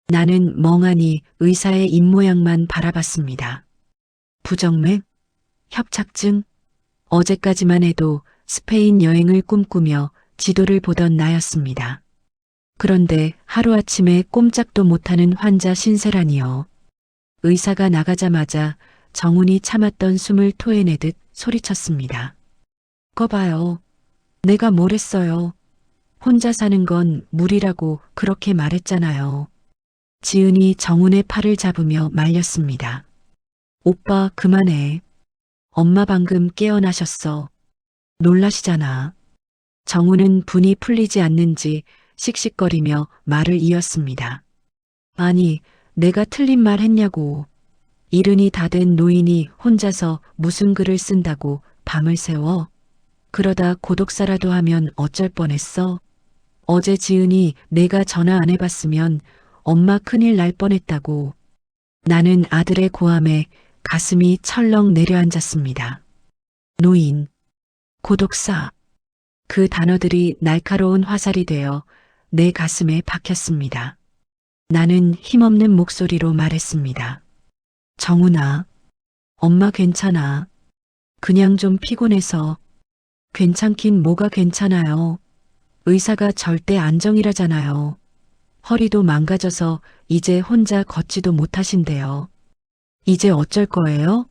나는 멍하니 의사의 입모양만 바라봤습니다. 부정맥? 협착증? 어제까지만 해도 스페인 여행을 꿈꾸며 지도를 보던 나였습니다. 그런데 하루아침에 꼼짝도 못하는 환자 신세라니요. 의사가 나가자마자 정훈이 참았던 숨을 토해내듯 소리쳤습니다. 거봐요. 내가 뭘 했어요. 혼자 사는 건 무리라고 그렇게 말했잖아요. 지은이 정훈의 팔을 잡으며 말렸습니다. 오빠 그만해. 엄마 방금 깨어나셨어. 놀라시잖아. 정훈은 분이 풀리지 않는지 씩씩거리며 말을 이었습니다. 아니, 내가 틀린 말 했냐고. 이른이 다 된 노인이 혼자서 무슨 글을 쓴다고 밤을 새워. 그러다 고독사라도 하면 어쩔 뻔했어. 어제 지은이 내가 전화 안 해봤으면 엄마 큰일 날 뻔했다고. 나는 아들의 고함에 가슴이 철렁 내려앉았습니다. 노인, 고독사. 그 단어들이 날카로운 화살이 되어 내 가슴에 박혔습니다. 나는 힘없는 목소리로 말했습니다. 정훈아, 엄마 괜찮아. 그냥 좀 피곤해서. 괜찮긴 뭐가 괜찮아요. 의사가 절대 안정이라잖아요. 허리도 망가져서 이제 혼자 걷지도 못하신대요. 이제 어쩔 거예요?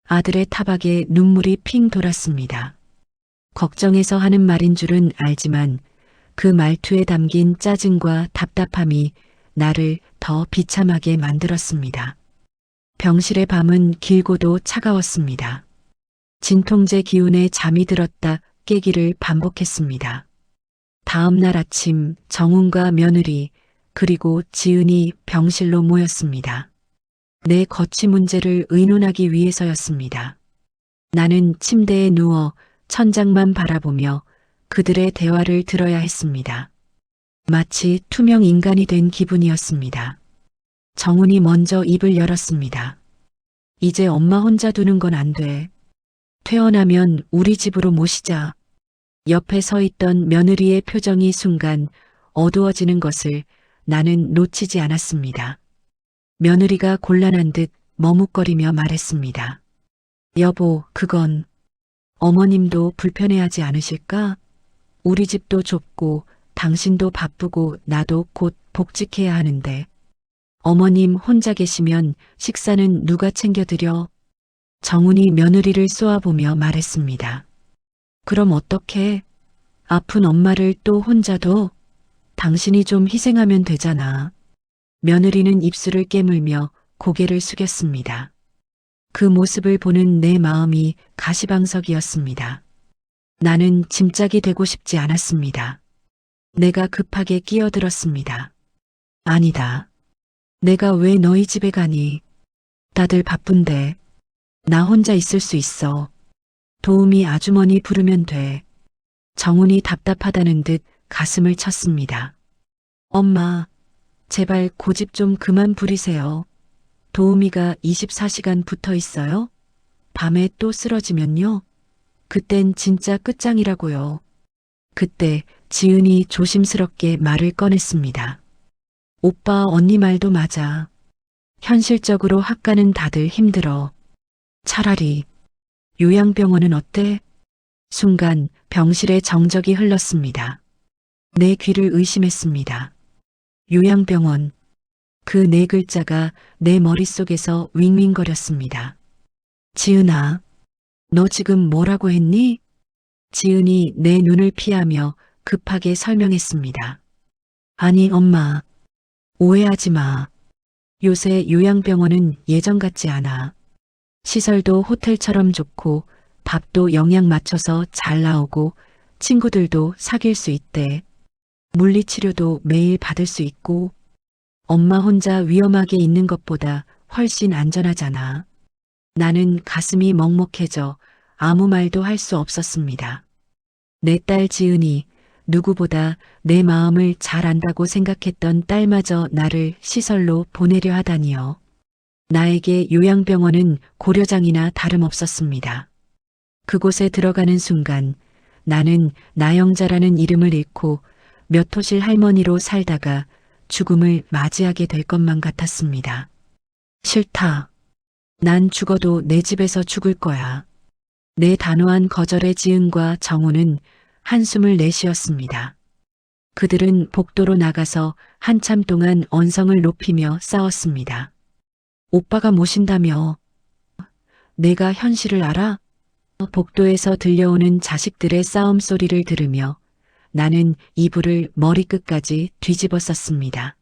아들의 타박에 눈물이 핑 돌았습니다. 걱정해서 하는 말인 줄은 알지만 그 말투에 담긴 짜증과 답답함이 나를 더 비참하게 만들었습니다. 병실의 밤은 길고도 차가웠습니다. 진통제 기운에 잠이 들었다 깨기를 반복했습니다. 다음 날 아침 정훈과 며느리 그리고 지은이 병실로 모였습니다. 내 거취 문제를 의논하기 위해서였습니다. 나는 침대에 누워 천장만 바라보며 그들의 대화를 들어야 했습니다. 마치 투명 인간이 된 기분이었습니다. 정훈이 먼저 입을 열었습니다. 이제 엄마 혼자 두는 건 안 돼. 퇴원하면 우리 집으로 모시자. 옆에 서 있던 며느리의 표정이 순간 어두워지는 것을 나는 놓치지 않았습니다. 며느리가 곤란한 듯 머뭇거리며 말했습니다. 여보, 그건 어머님도 불편해하지 않으실까? 우리 집도 좁고 당신도 바쁘고 나도 곧 복직해야 하는데 어머님 혼자 계시면 식사는 누가 챙겨드려? 정훈이 며느리를 쏘아보며 말했습니다. 그럼 어떡해? 아픈 엄마를 또 혼자 둬? 당신이 좀 희생하면 되잖아. 며느리는 입술을 깨물며 고개를 숙였습니다. 그 모습을 보는 내 마음이 가시방석이었습니다. 나는 짐짝이 되고 싶지 않았습니다. 내가 급하게 끼어들었습니다. 아니다. 내가 왜 너희 집에 가니? 다들 바쁜데. 나 혼자 있을 수 있어. 도우미 아주머니 부르면 돼. 정훈이 답답하다는 듯 가슴을 쳤습니다. 엄마, 제발 고집 좀 그만 부리세요. 도우미가 24시간 붙어 있어요? 밤에 또 쓰러지면요? 그땐 진짜 끝장이라고요. 그때 지은이 조심스럽게 말을 꺼냈습니다. 오빠 언니 말도 맞아. 현실적으로 학가는 다들 힘들어. 차라리 요양병원은 어때? 순간 병실에 정적이 흘렀습니다. 내 귀를 의심했습니다. 요양병원. 그 네 글자가 내 머릿속에서 윙윙거렸습니다. 지은아, 너 지금 뭐라고 했니? 지은이 내 눈을 피하며 급하게 설명했습니다. 아니, 엄마. 오해하지 마. 요새 요양병원은 예전 같지 않아. 시설도 호텔처럼 좋고 밥도 영양 맞춰서 잘 나오고 친구들도 사귈 수 있대. 물리치료도 매일 받을 수 있고 엄마 혼자 위험하게 있는 것보다 훨씬 안전하잖아. 나는 가슴이 먹먹해져 아무 말도 할 수 없었습니다. 내 딸 지은이 누구보다 내 마음을 잘 안다고 생각했던 딸마저 나를 시설로 보내려 하다니요. 나에게 요양병원은 고려장이나 다름없었습니다. 그곳에 들어가는 순간 나는 나영자라는 이름을 잃고 몇 호실 할머니로 살다가 죽음을 맞이하게 될 것만 같았습니다. 싫다. 난 죽어도 내 집에서 죽을 거야. 내 단호한 거절에 지은과 정우는 한숨을 내쉬었습니다. 그들은 복도로 나가서 한참 동안 언성을 높이며 싸웠습니다. 오빠가 모신다며. 내가 현실을 알아? 복도에서 들려오는 자식들의 싸움 소리를 들으며 나는 이불을 머리끝까지 뒤집어 썼습니다.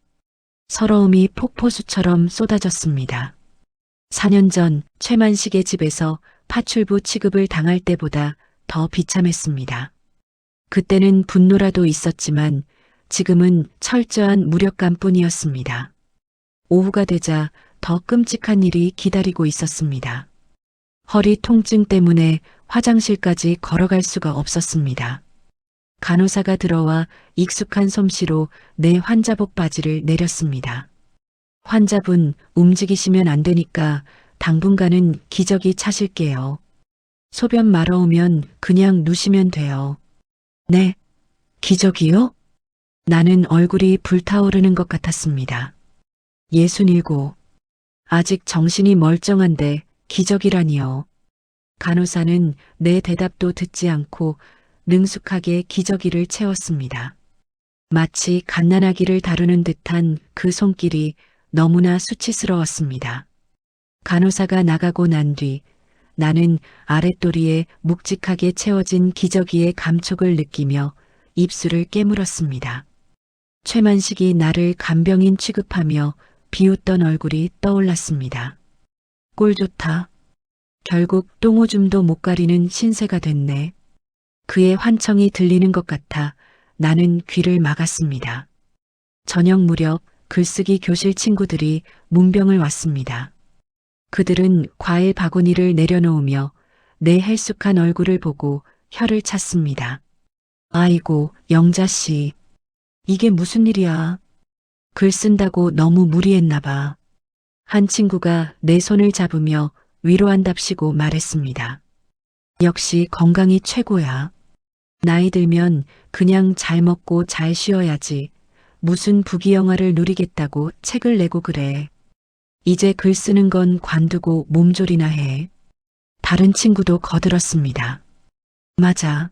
서러움이 폭포수처럼 쏟아졌습니다. 4년 전 최만식의 집에서 파출부 취급을 당할 때보다 더 비참했습니다. 그때는 분노라도 있었지만 지금은 철저한 무력감뿐이었습니다. 오후가 되자 더 끔찍한 일이 기다리고 있었습니다. 허리 통증 때문에 화장실까지 걸어갈 수가 없었습니다. 간호사가 들어와 익숙한 솜씨로 내 환자복 바지를 내렸습니다. 환자분 움직이시면 안 되니까 당분간은 기저귀 차실게요. 소변 마러 오면 그냥 누시면 돼요. 네, 기저귀요? 나는 얼굴이 불타오르는 것 같았습니다. 67. 아직 정신이 멀쩡한데 기저귀라니요. 간호사는 내 대답도 듣지 않고 능숙하게 기저귀를 채웠습니다. 마치 갓난아기를 다루는 듯한 그 손길이 너무나 수치스러웠습니다. 간호사가 나가고 난 뒤 나는 아랫도리에 묵직하게 채워진 기저귀의 감촉을 느끼며 입술을 깨물었습니다. 최만식이 나를 간병인 취급하며 비웃던 얼굴이 떠올랐습니다. 꼴 좋다. 결국 똥오줌도 못 가리는 신세가 됐네. 그의 환청이 들리는 것 같아 나는 귀를 막았습니다. 저녁 무렵 글쓰기 교실 친구들이 문병을 왔습니다. 그들은 과일 바구니를 내려놓으며 내 헬쑥한 얼굴을 보고 혀를 찼습니다. 아이고, 영자씨. 이게 무슨 일이야? 글 쓴다고 너무 무리했나 봐. 한 친구가 내 손을 잡으며 위로한답시고 말했습니다. 역시 건강이 최고야. 나이 들면 그냥 잘 먹고 잘 쉬어야지. 무슨 부귀영화를 누리겠다고 책을 내고 그래. 이제 글 쓰는 건 관두고 몸조리나 해. 다른 친구도 거들었습니다. 맞아.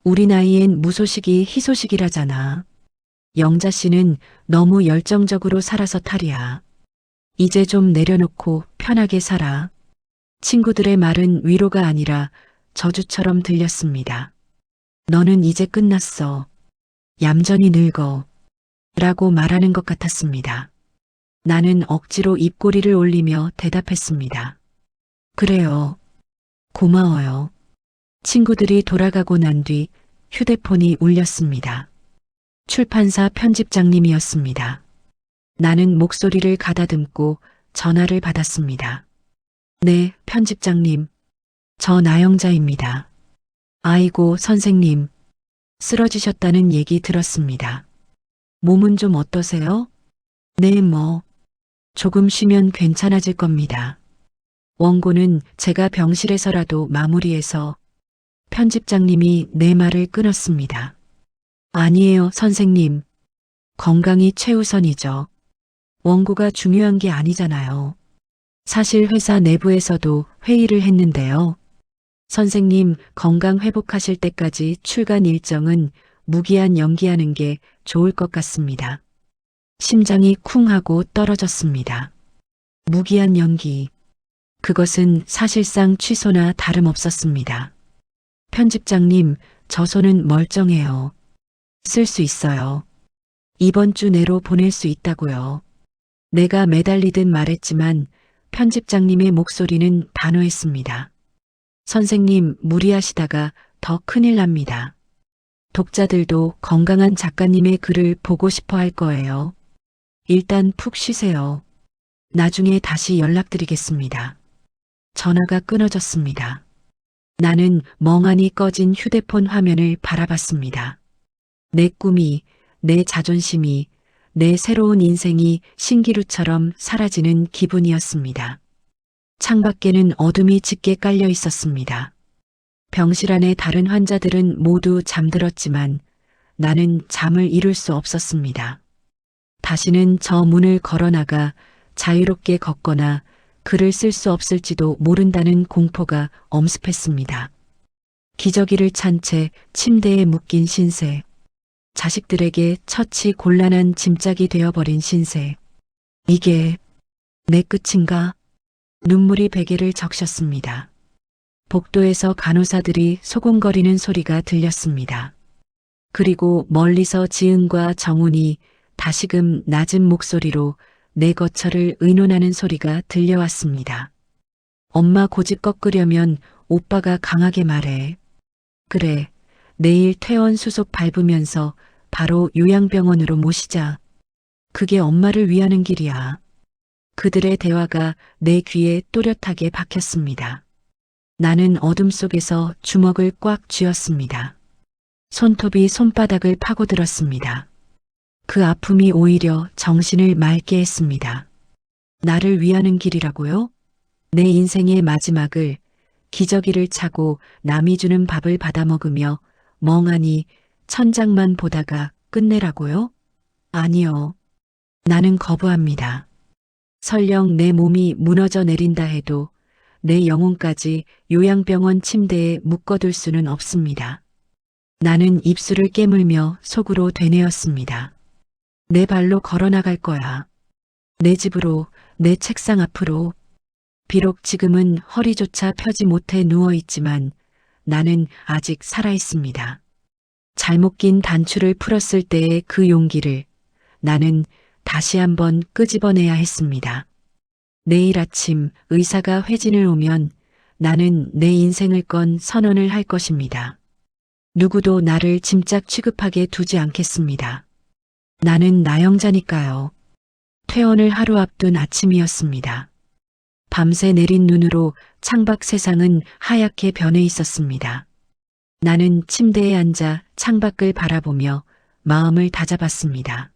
우리 나이엔 무소식이 희소식이라잖아. 영자 씨는 너무 열정적으로 살아서 탈이야. 이제 좀 내려놓고 편하게 살아. 친구들의 말은 위로가 아니라 저주처럼 들렸습니다. 너는 이제 끝났어. 얌전히 늙어. 라고 말하는 것 같았습니다. 나는 억지로 입꼬리를 올리며 대답했습니다. 그래요. 고마워요. 친구들이 돌아가고 난 뒤 휴대폰이 울렸습니다. 출판사 편집장님이었습니다. 나는 목소리를 가다듬고 전화를 받았습니다. 네, 편집장님. 저 나영자입니다. 아이고, 선생님. 쓰러지셨다는 얘기 들었습니다. 몸은 좀 어떠세요? 네, 조금 쉬면 괜찮아질 겁니다. 원고는 제가 병실에서라도 마무리해서 편집장님이 내 말을 끊었습니다. 아니에요, 선생님. 건강이 최우선이죠. 원고가 중요한 게 아니잖아요. 사실 회사 내부에서도 회의를 했는데요. 선생님 건강 회복하실 때까지 출간 일정은 무기한 연기하는 게 좋을 것 같습니다. 심장이 쿵 하고 떨어졌습니다. 무기한 연기. 그것은 사실상 취소나 다름없었습니다. 편집장님, 저 손은 멀쩡해요. 쓸 수 있어요. 이번 주 내로 보낼 수 있다고요. 내가 매달리듯 말했지만 편집장님의 목소리는 단호했습니다. 선생님, 무리하시다가 더 큰일 납니다. 독자들도 건강한 작가님의 글을 보고 싶어 할 거예요. 일단 푹 쉬세요. 나중에 다시 연락드리겠습니다. 전화가 끊어졌습니다. 나는 멍하니 꺼진 휴대폰 화면을 바라봤습니다. 내 꿈이, 내 자존심이, 내 새로운 인생이 신기루처럼 사라지는 기분이었습니다. 창밖에는 어둠이 짙게 깔려 있었습니다. 병실 안의 다른 환자들은 모두 잠들었지만 나는 잠을 이룰 수 없었습니다. 다시는 저 문을 걸어나가 자유롭게 걷거나 글을 쓸 수 없을지도 모른다는 공포가 엄습했습니다. 기저귀를 찬 채 침대에 묶인 신세. 자식들에게 처치 곤란한 짐짝이 되어버린 신세. 이게 내 끝인가? 눈물이 베개를 적셨습니다. 복도에서 간호사들이 소곤거리는 소리가 들렸습니다. 그리고 멀리서 지은과 정훈이 다시금 낮은 목소리로 내 거처를 의논하는 소리가 들려왔습니다. 엄마 고집 꺾으려면 오빠가 강하게 말해. 그래, 내일 퇴원 수속 밟으면서 바로 요양병원으로 모시자. 그게 엄마를 위하는 길이야. 그들의 대화가 내 귀에 또렷하게 박혔습니다. 나는 어둠 속에서 주먹을 꽉 쥐었습니다. 손톱이 손바닥을 파고들었습니다. 그 아픔이 오히려 정신을 맑게 했습니다. 나를 위하는 길이라고요? 내 인생의 마지막을 기저귀를 차고 남이 주는 밥을 받아먹으며 멍하니 천장만 보다가 끝내라고요? 아니요. 나는 거부합니다. 설령 내 몸이 무너져 내린다 해도 내 영혼까지 요양병원 침대에 묶어둘 수는 없습니다. 나는 입술을 깨물며 속으로 되뇌었습니다. 내 발로 걸어나갈 거야. 내 집으로, 내 책상 앞으로. 비록 지금은 허리조차 펴지 못해 누워있지만 나는 아직 살아있습니다. 잘못 낀 단추를 풀었을 때의 그 용기를 나는 다시 한번 끄집어내야 했습니다. 내일 아침 의사가 회진을 오면 나는 내 인생을 건 선언을 할 것입니다. 누구도 나를 짐짝 취급하게 두지 않겠습니다. 나는 나영자니까요. 퇴원을 하루 앞둔 아침이었습니다. 밤새 내린 눈으로 창밖 세상은 하얗게 변해 있었습니다. 나는 침대에 앉아 창밖을 바라보며 마음을 다잡았습니다.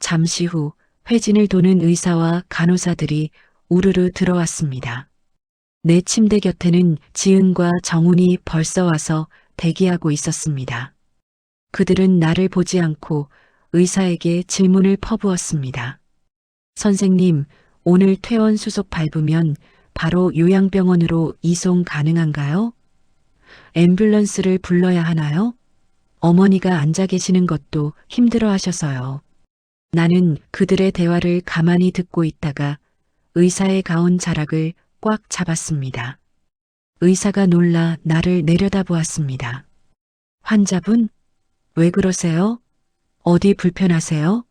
잠시 후 회진을 도는 의사와 간호사들이 우르르 들어왔습니다. 내 침대 곁에는 지은과 정훈이 벌써 와서 대기하고 있었습니다. 그들은 나를 보지 않고 의사에게 질문을 퍼부었습니다. 선생님, 오늘 퇴원 수속 밟으면 바로 요양병원으로 이송 가능한가요? 앰뷸런스를 불러야 하나요? 어머니가 앉아 계시는 것도 힘들어 하셔서요. 나는 그들의 대화를 가만히 듣고 있다가 의사의 가온 자락을 꽉 잡았습니다. 의사가 놀라 나를 내려다보았습니다. 환자분, 왜 그러세요? 어디 불편하세요?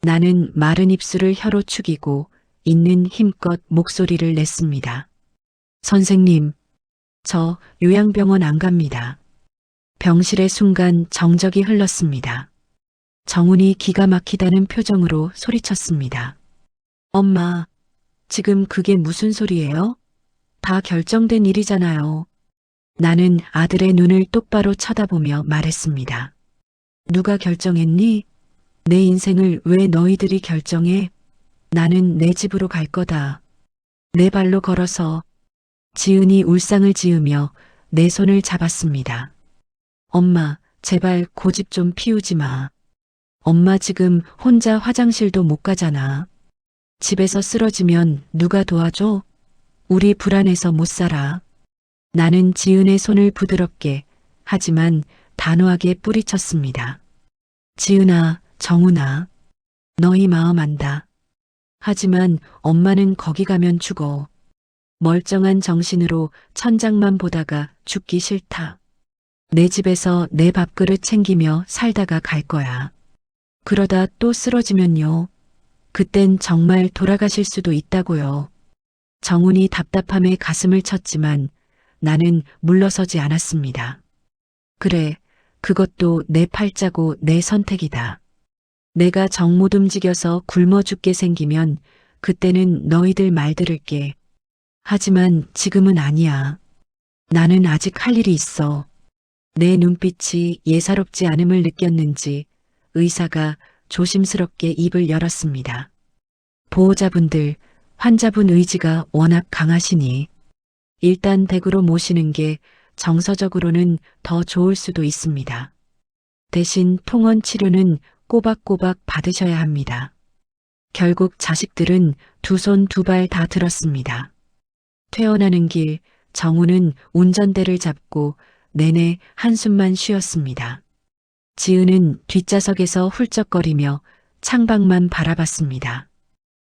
나는 마른 입술을 혀로 축이고 있는 힘껏 목소리를 냈습니다. 선생님, 저 요양병원 안 갑니다. 병실의 순간 정적이 흘렀습니다. 정훈이 기가 막히다는 표정으로 소리쳤습니다. 엄마, 지금 그게 무슨 소리예요? 다 결정된 일이잖아요. 나는 아들의 눈을 똑바로 쳐다보며 말했습니다. 누가 결정했니? 내 인생을 왜 너희들이 결정해? 나는 내 집으로 갈 거다. 내 발로 걸어서. 지은이 울상을 지으며 내 손을 잡았습니다. 엄마, 제발 고집 좀 피우지 마. 엄마 지금 혼자 화장실도 못 가잖아. 집에서 쓰러지면 누가 도와줘? 우리 불안해서 못 살아. 나는 지은의 손을 부드럽게 하지만 단호하게 뿌리쳤습니다. 지은아, 정훈아, 너희 마음 안다. 하지만 엄마는 거기 가면 죽어. 멀쩡한 정신으로 천장만 보다가 죽기 싫다. 내 집에서 내 밥그릇 챙기며 살다가 갈 거야. 그러다 또 쓰러지면요. 그땐 정말 돌아가실 수도 있다고요. 정훈이 답답함에 가슴을 쳤지만 나는 물러서지 않았습니다. 그래, 그것도 내 팔자고 내 선택이다. 내가 정모듬지겨서 굶어 죽게 생기면 그때는 너희들 말 들을게. 하지만 지금은 아니야. 나는 아직 할 일이 있어. 내 눈빛이 예사롭지 않음을 느꼈는지 의사가 조심스럽게 입을 열었습니다. 보호자분들, 환자분 의지가 워낙 강하시니 일단 댁으로 모시는 게 정서적으로는 더 좋을 수도 있습니다. 대신 통원 치료는 꼬박꼬박 받으셔야 합니다. 결국 자식들은 두 손 두 발 다 들었습니다. 퇴원하는 길 정우는 운전대를 잡고 내내 한숨만 쉬었습니다. 지은은 뒷좌석에서 훌쩍거리며 창밖만 바라봤습니다.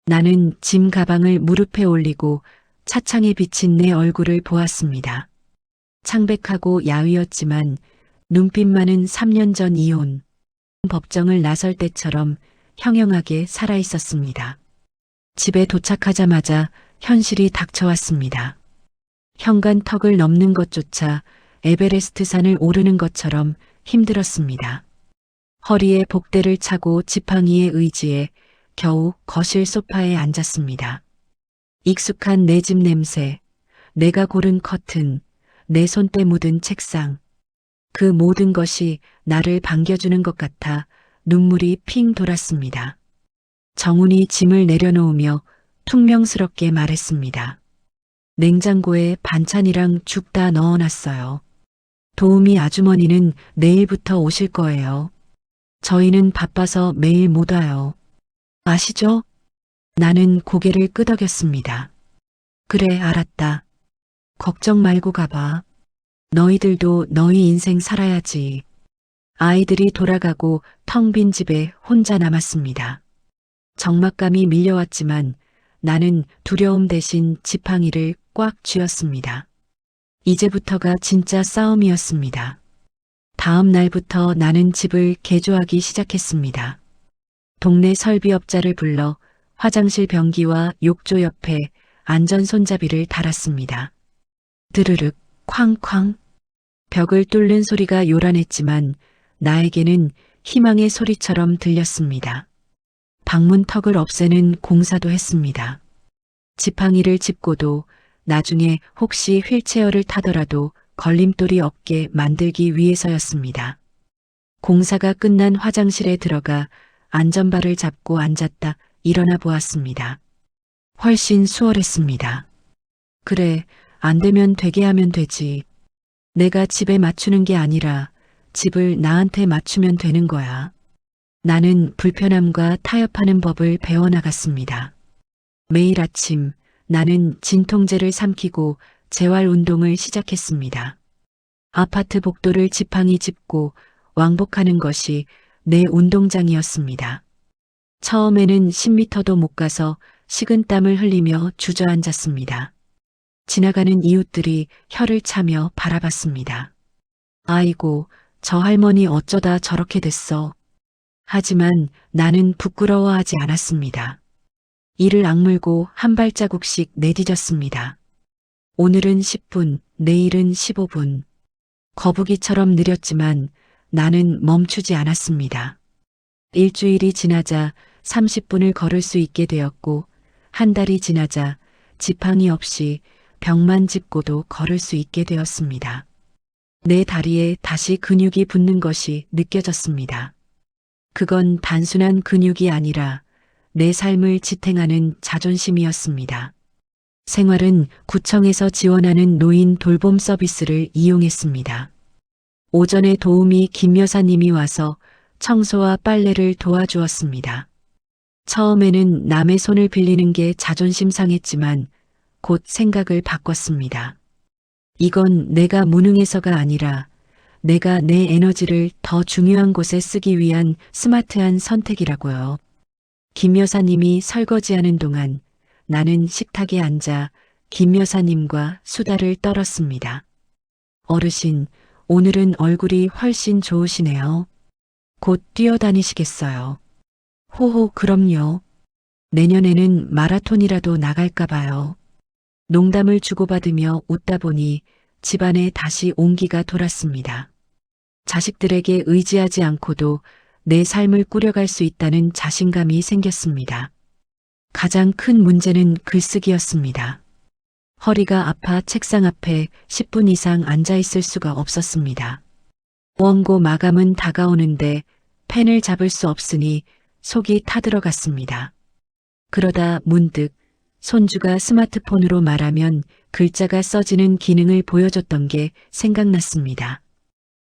나는 짐 가방을 무릎에 올리고 차창에 비친 내 얼굴을 보았습니다. 창백하고 야위었지만 눈빛만은 3년 전 이혼, 법정을 나설 때처럼 형형하게 살아있었습니다. 집에 도착하자마자 현실이 닥쳐왔습니다. 현관턱을 넘는 것조차 에베레스트 산을 오르는 것처럼 힘들었습니다. 허리에 복대를 차고 지팡이에 의지해 겨우 거실 소파에 앉았습니다. 익숙한 내 집 냄새, 내가 고른 커튼, 내 손때 묻은 책상. 그 모든 것이 나를 반겨주는 것 같아 눈물이 핑 돌았습니다. 정훈이 짐을 내려놓으며 퉁명스럽게 말했습니다. 냉장고에 반찬이랑 죽 다 넣어놨어요. 도우미 아주머니는 내일부터 오실 거예요. 저희는 바빠서 매일 못 와요. 아시죠? 나는 고개를 끄덕였습니다. 그래, 알았다. 걱정 말고 가봐. 너희들도 너희 인생 살아야지. 아이들이 돌아가고 텅 빈 집에 혼자 남았습니다. 적막감이 밀려왔지만 나는 두려움 대신 지팡이를 꽉 쥐었습니다. 이제부터가 진짜 싸움이었습니다. 다음 날부터 나는 집을 개조하기 시작했습니다. 동네 설비업자를 불러 화장실 변기와 욕조 옆에 안전 손잡이를 달았습니다. 드르륵 쾅쾅 벽을 뚫는 소리가 요란했지만 나에게는 희망의 소리처럼 들렸습니다. 방문턱을 없애는 공사도 했습니다. 지팡이를 짚고도 나중에 혹시 휠체어를 타더라도 걸림돌이 없게 만들기 위해서였습니다. 공사가 끝난 화장실에 들어가 안전바를 잡고 앉았다 일어나 보았습니다. 훨씬 수월했습니다. 그래, 안 되면 되게 하면 되지. 내가 집에 맞추는 게 아니라 집을 나한테 맞추면 되는 거야. 나는 불편함과 타협하는 법을 배워나갔습니다. 매일 아침 나는 진통제를 삼키고 재활 운동을 시작했습니다. 아파트 복도를 지팡이 짚고 왕복하는 것이 내 운동장이었습니다. 처음에는 10m도 못 가서 식은땀을 흘리며 주저앉았습니다. 지나가는 이웃들이 혀를 차며 바라봤습니다. 아이고, 저 할머니 어쩌다 저렇게 됐어. 하지만 나는 부끄러워하지 않았습니다. 이를 악물고 한 발자국씩 내디뎠습니다. 오늘은 10분, 내일은 15분. 거북이처럼 느렸지만 나는 멈추지 않았습니다. 일주일이 지나자 30분을 걸을 수 있게 되었고, 한 달이 지나자 지팡이 없이 벽만 짚고도 걸을 수 있게 되었습니다. 내 다리에 다시 근육이 붙는 것이 느껴졌습니다. 그건 단순한 근육이 아니라 내 삶을 지탱하는 자존심이었습니다. 생활은 구청에서 지원하는 노인 돌봄 서비스를 이용했습니다. 오전에 도우미 김 여사님이 와서 청소와 빨래를 도와주었습니다. 처음에는 남의 손을 빌리는 게 자존심 상했지만 곧 생각을 바꿨습니다. 이건 내가 무능해서가 아니라 내가 내 에너지를 더 중요한 곳에 쓰기 위한 스마트한 선택이라고요. 김 여사님이 설거지하는 동안 나는 식탁에 앉아 김 여사님과 수다를 떨었습니다. 어르신, 오늘은 얼굴이 훨씬 좋으시네요. 곧 뛰어다니시겠어요. 호호, 그럼요. 내년에는 마라톤이라도 나갈까 봐요. 농담을 주고받으며 웃다 보니 집안에 다시 온기가 돌았습니다. 자식들에게 의지하지 않고도 내 삶을 꾸려갈 수 있다는 자신감이 생겼습니다. 가장 큰 문제는 글쓰기였습니다. 허리가 아파 책상 앞에 10분 이상 앉아 있을 수가 없었습니다. 원고 마감은 다가오는데 펜을 잡을 수 없으니 속이 타들어갔습니다. 그러다 문득 손주가 스마트폰으로 말하면 글자가 써지는 기능을 보여줬던 게 생각났습니다.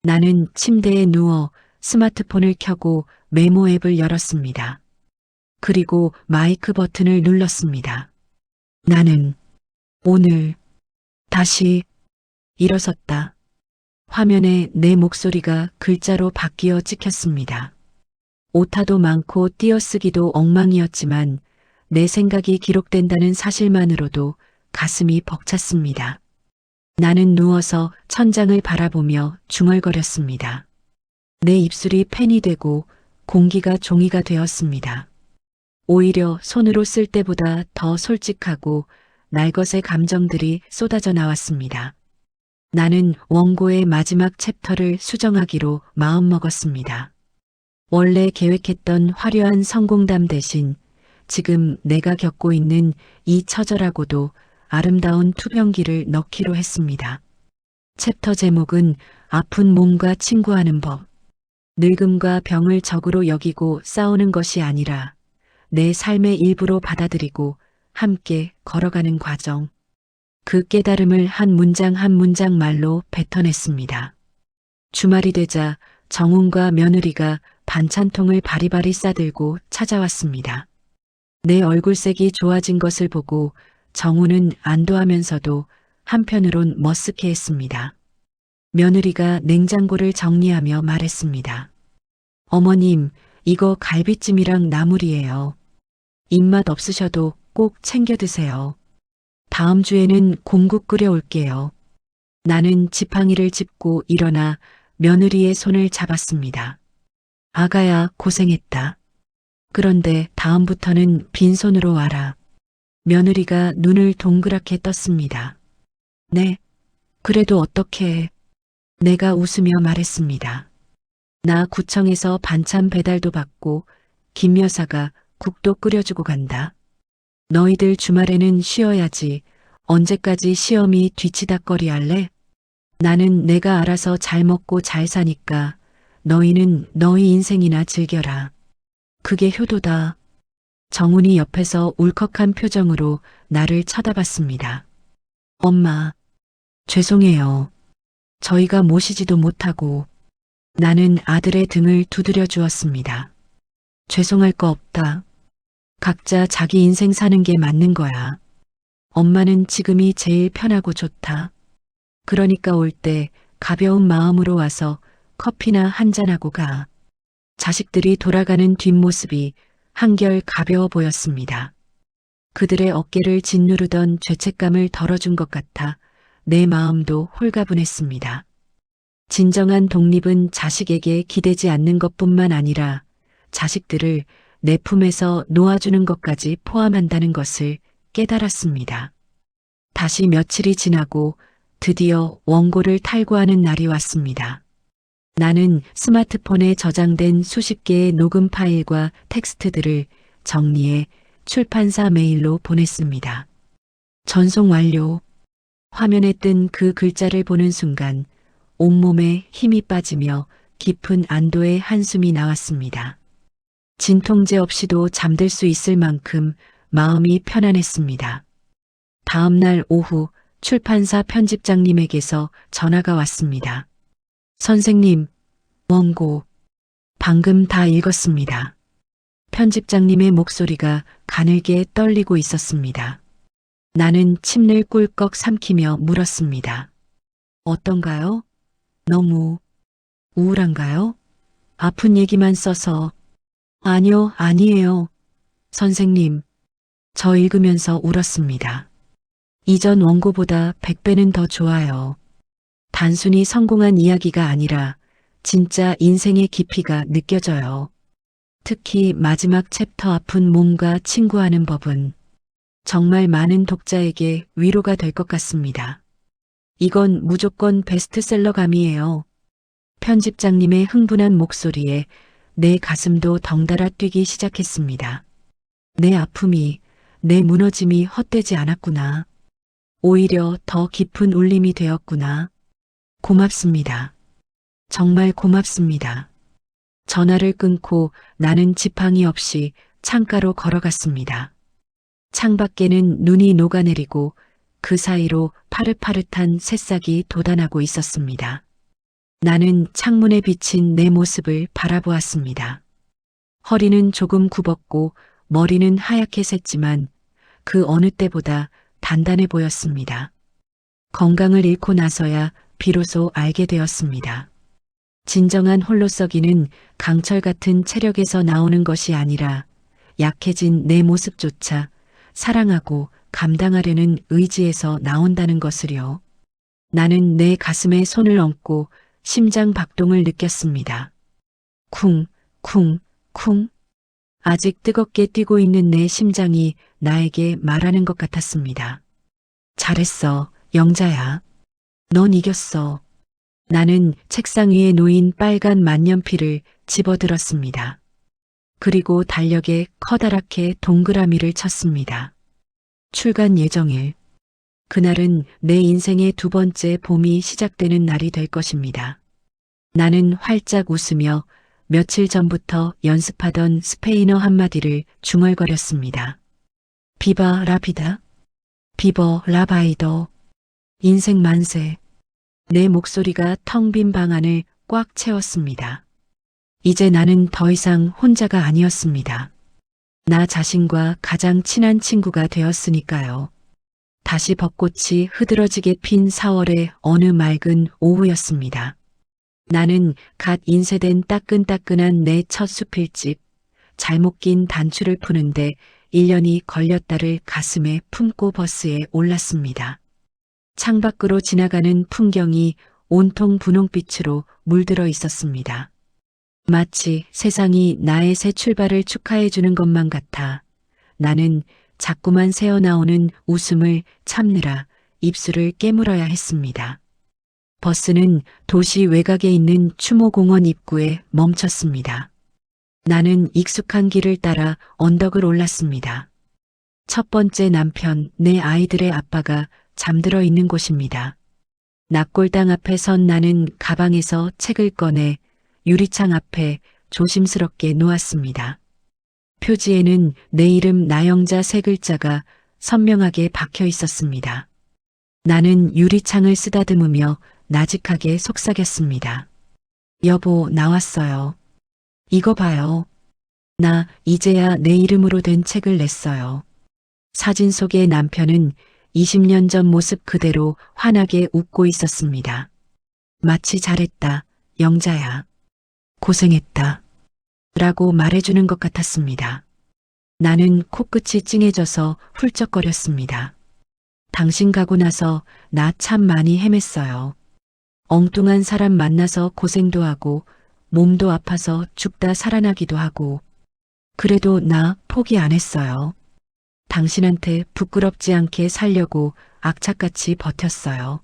나는 침대에 누워 스마트폰을 켜고 메모 앱을 열었습니다. 그리고 마이크 버튼을 눌렀습니다. 나는 오늘 다시 일어섰다. 화면에 내 목소리가 글자로 바뀌어 찍혔습니다. 오타도 많고 띄어쓰기도 엉망이었지만 내 생각이 기록된다는 사실만으로도 가슴이 벅찼습니다. 나는 누워서 천장을 바라보며 중얼거렸습니다. 내 입술이 펜이 되고 공기가 종이가 되었습니다. 오히려 손으로 쓸 때보다 더 솔직하고 날것의 감정들이 쏟아져 나왔습니다. 나는 원고의 마지막 챕터를 수정하기로 마음먹었습니다. 원래 계획했던 화려한 성공담 대신 지금 내가 겪고 있는 이 처절하고도 아름다운 투병기를 넣기로 했습니다. 챕터 제목은 아픈 몸과 친구하는 법. 늙음과 병을 적으로 여기고 싸우는 것이 아니라 내 삶의 일부로 받아들이고 함께 걸어가는 과정. 그 깨달음을 한 문장 한 문장 말로 뱉어냈습니다. 주말이 되자 정훈과 며느리가 반찬통을 바리바리 싸들고 찾아왔습니다. 내 얼굴색이 좋아진 것을 보고 정훈은 안도하면서도 한편으론 머쓱해했습니다. 며느리가 냉장고를 정리하며 말했습니다. 어머님, 이거 갈비찜이랑 나물이에요. 입맛 없으셔도 꼭 챙겨 드세요. 다음 주에는 곰국 끓여올게요. 나는 지팡이를 짚고 일어나 며느리의 손을 잡았습니다. 아가야, 고생했다. 그런데 다음부터는 빈손으로 와라. 며느리가 눈을 동그랗게 떴습니다. 네, 그래도 어떡해. 내가 웃으며 말했습니다. 나 구청에서 반찬 배달도 받고 김 여사가 국도 끓여주고 간다. 너희들 주말에는 쉬어야지. 언제까지 시험이 뒤치다꺼리 할래? 나는 내가 알아서 잘 먹고 잘 사니까 너희는 너희 인생이나 즐겨라. 그게 효도다. 정훈이 옆에서 울컥한 표정으로 나를 쳐다봤습니다. 엄마, 죄송해요. 저희가 모시지도 못하고. 나는 아들의 등을 두드려 주었습니다. 죄송할 거 없다. 각자 자기 인생 사는 게 맞는 거야. 엄마는 지금이 제일 편하고 좋다. 그러니까 올 때 가벼운 마음으로 와서 커피나 한잔하고 가. 자식들이 돌아가는 뒷모습이 한결 가벼워 보였습니다. 그들의 어깨를 짓누르던 죄책감을 덜어준 것 같아 내 마음도 홀가분했습니다. 진정한 독립은 자식에게 기대지 않는 것뿐만 아니라 자식들을 내 품에서 놓아주는 것까지 포함한다는 것을 깨달았습니다. 다시 며칠이 지나고 드디어 원고를 탈고하는 날이 왔습니다. 나는 스마트폰에 저장된 수십 개의 녹음 파일과 텍스트들을 정리해 출판사 메일로 보냈습니다. 전송 완료. 화면에 뜬 그 글자를 보는 순간 온몸에 힘이 빠지며 깊은 안도의 한숨이 나왔습니다. 진통제 없이도 잠들 수 있을 만큼 마음이 편안했습니다. 다음 날 오후 출판사 편집장님에게서 전화가 왔습니다. 선생님, 원고 방금 다 읽었습니다. 편집장님의 목소리가 가늘게 떨리고 있었습니다. 나는 침을 꿀꺽 삼키며 물었습니다. 어떤가요? 너무 우울한가요? 아픈 얘기만 써서. 아니요, 아니에요. 선생님, 저 읽으면서 울었습니다. 이전 원고보다 100배는 더 좋아요. 단순히 성공한 이야기가 아니라 진짜 인생의 깊이가 느껴져요. 특히 마지막 챕터 아픈 몸과 친구하는 법은 정말 많은 독자에게 위로가 될 것 같습니다. 이건 무조건 베스트셀러감이에요. 편집장님의 흥분한 목소리에 내 가슴도 덩달아 뛰기 시작했습니다. 내 아픔이, 내 무너짐이 헛되지 않았구나. 오히려 더 깊은 울림이 되었구나. 고맙습니다. 정말 고맙습니다. 전화를 끊고 나는 지팡이 없이 창가로 걸어갔습니다. 창밖에는 눈이 녹아내리고 그 사이로 파릇파릇한 새싹이 돋아나고 있었습니다. 나는 창문에 비친 내 모습을 바라보았습니다. 허리는 조금 굽었고 머리는 하얗게 샜지만 그 어느 때보다 단단해 보였습니다. 건강을 잃고 나서야 비로소 알게 되었습니다. 진정한 홀로서기는 강철 같은 체력에서 나오는 것이 아니라 약해진 내 모습조차 사랑하고 감당하려는 의지에서 나온다는 것을요. 나는 내 가슴에 손을 얹고 심장 박동을 느꼈습니다. 쿵, 쿵, 쿵. 아직 뜨겁게 뛰고 있는 내 심장이 나에게 말하는 것 같았습니다. 잘했어, 영자야. 넌 이겼어. 나는 책상 위에 놓인 빨간 만년필을 집어들었습니다. 그리고 달력에 커다랗게 동그라미를 쳤습니다. 출간 예정일. 그날은 내 인생의 두 번째 봄이 시작되는 날이 될 것입니다. 나는 활짝 웃으며 며칠 전부터 연습하던 스페인어 한마디를 중얼거렸습니다. 비바 라비다. 비버 라바이더. 인생 만세. 내 목소리가 텅 빈 방 안을 꽉 채웠습니다. 이제 나는 더 이상 혼자가 아니었습니다. 나 자신과 가장 친한 친구가 되었으니까요. 다시 벚꽃이 흐드러지게 핀 4월의 어느 맑은 오후였습니다. 나는 갓 인쇄된 따끈따끈한 내 첫 수필집, 잘못 낀 단추를 푸는데 1년이 걸렸다를 가슴에 품고 버스에 올랐습니다. 창밖으로 지나가는 풍경이 온통 분홍빛으로 물들어 있었습니다. 마치 세상이 나의 새 출발을 축하해주는 것만 같아 나는 자꾸만 새어나오는 웃음을 참느라 입술을 깨물어야 했습니다. 버스는 도시 외곽에 있는 추모공원 입구에 멈췄습니다. 나는 익숙한 길을 따라 언덕을 올랐습니다. 첫 번째 남편, 내 아이들의 아빠가 잠들어 있는 곳입니다. 낙골당 앞에 선 나는 가방에서 책을 꺼내 유리창 앞에 조심스럽게 놓았습니다. 표지에는 내 이름 나영자 세 글자가 선명하게 박혀 있었습니다. 나는 유리창을 쓰다듬으며 나직하게 속삭였습니다. 여보, 나왔어요. 이거 봐요. 나 이제야 내 이름으로 된 책을 냈어요. 사진 속의 남편은 20년 전 모습 그대로 환하게 웃고 있었습니다. 마치 잘했다, 영자야. 고생했다. 라고 말해주는 것 같았습니다. 나는 코끝이 찡해져서 훌쩍거렸습니다. 당신 가고 나서 나 참 많이 헤맸어요. 엉뚱한 사람 만나서 고생도 하고 몸도 아파서 죽다 살아나기도 하고 그래도 나 포기 안 했어요. 당신한테 부끄럽지 않게 살려고 악착같이 버텼어요.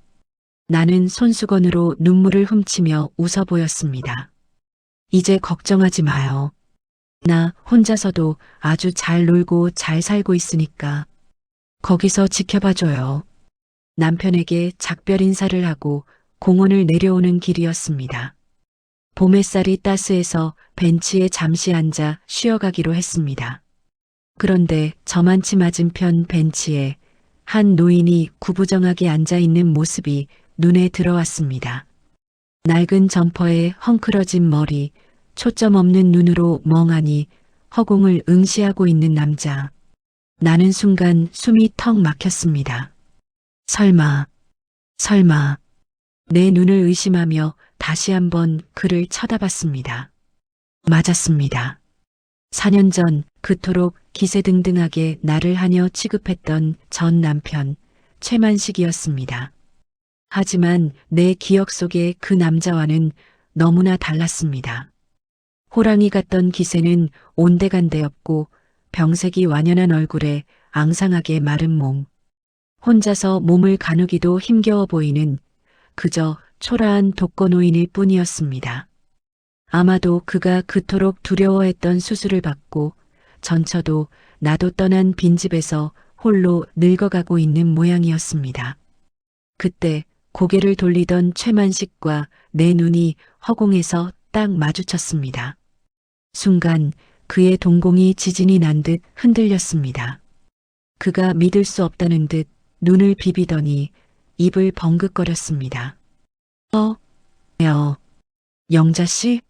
나는 손수건으로 눈물을 훔치며 웃어 보였습니다. 이제 걱정하지 마요. 나 혼자서도 아주 잘 놀고 잘 살고 있으니까 거기서 지켜봐줘요. 남편에게 작별 인사를 하고 공원을 내려오는 길이었습니다. 봄 햇살이 따스해서 벤치에 잠시 앉아 쉬어가기로 했습니다. 그런데 저만치 맞은편 벤치에 한 노인이 구부정하게 앉아있는 모습이 눈에 들어왔습니다. 낡은 점퍼에 헝클어진 머리, 초점 없는 눈으로 멍하니 허공을 응시하고 있는 남자. 나는 순간 숨이 턱 막혔습니다. 설마. 내 눈을 의심하며 다시 한번 그를 쳐다봤습니다. 맞았습니다. 4년 전 그토록 기세등등하게 나를 하녀 취급했던 전 남편 최만식이었습니다. 하지만 내 기억 속의 그 남자와는 너무나 달랐습니다. 호랑이 같던 기세는 온데간데 없고 병색이 완연한 얼굴에 앙상하게 마른 몸. 혼자서 몸을 가누기도 힘겨워 보이는 그저 초라한 독거노인일 뿐이었습니다. 아마도 그가 그토록 두려워했던 수술을 받고 전처도 나도 떠난 빈집에서 홀로 늙어가고 있는 모양이었습니다. 그때 고개를 돌리던 최만식과 내 눈이 허공에서 딱 마주쳤습니다. 순간 그의 동공이 지진이 난 듯 흔들렸습니다. 그가 믿을 수 없다는 듯 눈을 비비더니 입을 벙긋거렸습니다. 영자씨?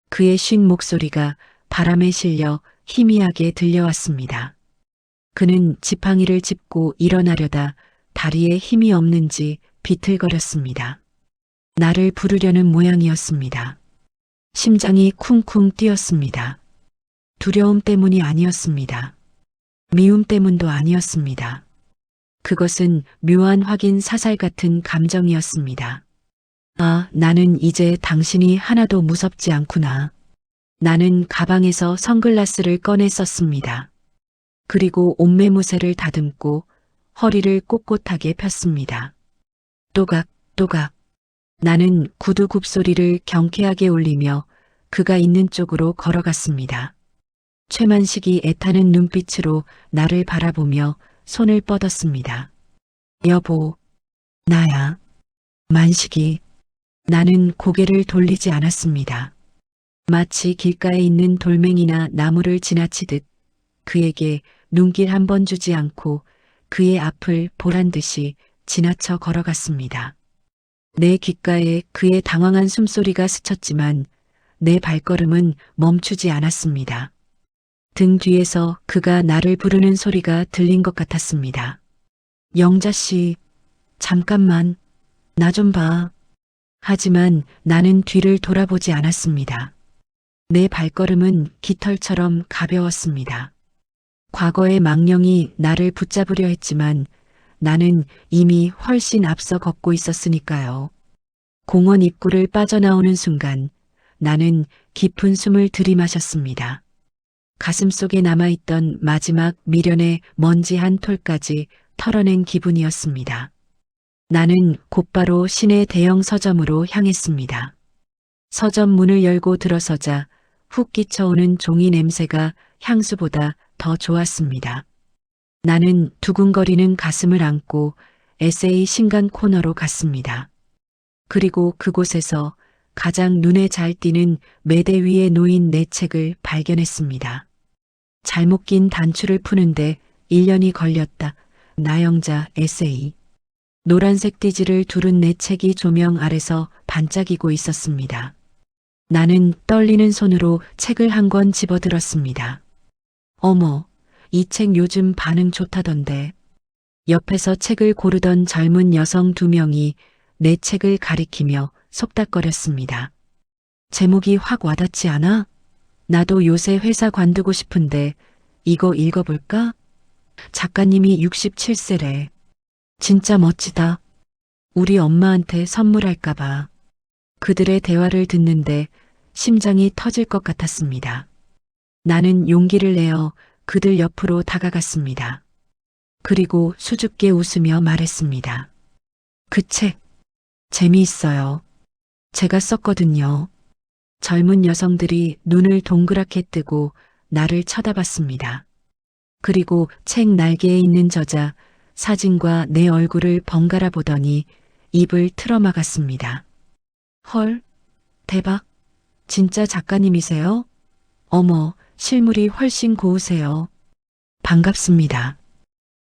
그의 쉰 목소리가 바람에 실려 희미하게 들려왔습니다. 그는 지팡이를 짚고 일어나려다 다리에 힘이 없는지 비틀거렸습니다. 나를 부르려는 모양이었습니다. 심장이 쿵쿵 뛰었습니다. 두려움 때문이 아니었습니다. 미움 때문도 아니었습니다. 그것은 묘한 확인 사살 같은 감정이었습니다. 아, 나는 이제 당신이 하나도 무섭지 않구나. 나는 가방에서 선글라스를 꺼내 썼습니다. 그리고 옷매무새를 다듬고 허리를 꼿꼿하게 폈습니다. 또각. 나는 구두 굽소리를 경쾌하게 울리며 그가 있는 쪽으로 걸어갔습니다. 최만식이 애타는 눈빛으로 나를 바라보며 손을 뻗었습니다. 여보, 나야. 만식이. 나는 고개를 돌리지 않았습니다. 마치 길가에 있는 돌멩이나 나무를 지나치듯 그에게 눈길 한 번 주지 않고 그의 앞을 보란 듯이 지나쳐 걸어갔습니다. 내 귓가에 그의 당황한 숨소리가 스쳤지만 내 발걸음은 멈추지 않았습니다. 등 뒤에서 그가 나를 부르는 소리가 들린 것 같았습니다. 영자씨, 잠깐만, 나 좀 봐. 하지만 나는 뒤를 돌아보지 않았습니다. 내 발걸음은 깃털처럼 가벼웠습니다. 과거의 망령이 나를 붙잡으려 했지만 나는 이미 훨씬 앞서 걷고 있었으니까요. 공원 입구를 빠져나오는 순간 나는 깊은 숨을 들이마셨습니다. 가슴속에 남아있던 마지막 미련의 먼지 한 톨까지 털어낸 기분이었습니다. 나는 곧바로 시내 대형 서점으로 향했습니다. 서점 문을 열고 들어서자 훅 끼쳐오는 종이 냄새가 향수보다 더 좋았습니다. 나는 두근거리는 가슴을 안고 에세이 신간 코너로 갔습니다. 그리고 그곳에서 가장 눈에 잘 띄는 매대 위에 놓인 내 책을 발견했습니다. 잘못 낀 단추를 푸는데 1년이 걸렸다. 나영자 에세이. 노란색 띠지를 두른 내 책이 조명 아래서 반짝이고 있었습니다. 나는 떨리는 손으로 책을 한 권 집어들었습니다. 어머, 이 책 요즘 반응 좋다던데. 옆에서 책을 고르던 젊은 여성 2명이 내 책을 가리키며 속닥거렸습니다. 제목이 확 와닿지 않아? 나도 요새 회사 관두고 싶은데 이거 읽어볼까? 작가님이 67세래. 진짜 멋지다. 우리 엄마한테 선물할까봐. 그들의 대화를 듣는데 심장이 터질 것 같았습니다. 나는 용기를 내어 그들 옆으로 다가갔습니다. 그리고 수줍게 웃으며 말했습니다. 그 책, 재미있어요. 제가 썼거든요. 젊은 여성들이 눈을 동그랗게 뜨고 나를 쳐다봤습니다. 그리고 책 날개에 있는 저자 사진과 내 얼굴을 번갈아 보더니 입을 틀어막았습니다. 헐, 대박. 진짜 작가님이세요? 어머, 실물이 훨씬 고우세요. 반갑습니다.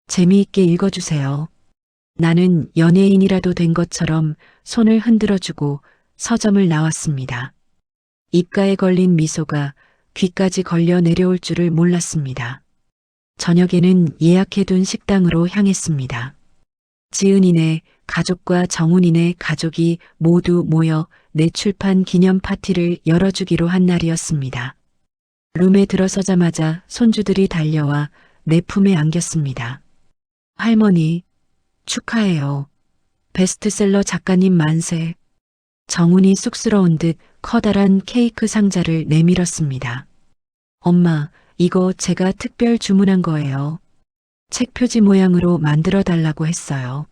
재미있게 읽어주세요. 나는 연예인이라도 된 것처럼 손을 흔들어주고 서점을 나왔습니다. 입가에 걸린 미소가 귀까지 걸려 내려올 줄을 몰랐습니다. 저녁에는 예약해둔 식당으로 향했습니다. 지은이네 가족과 정훈이네 가족이 모두 모여 내 출판 기념 파티를 열어주기로 한 날이었습니다. 룸에 들어서자마자 손주들이 달려와 내 품에 안겼습니다. 할머니, 축하해요. 베스트셀러 작가님 만세. 정훈이 쑥스러운 듯 커다란 케이크 상자를 내밀었습니다. 엄마, 이거 제가 특별 주문한 거예요. 책 표지 모양으로 만들어 달라고 했어요.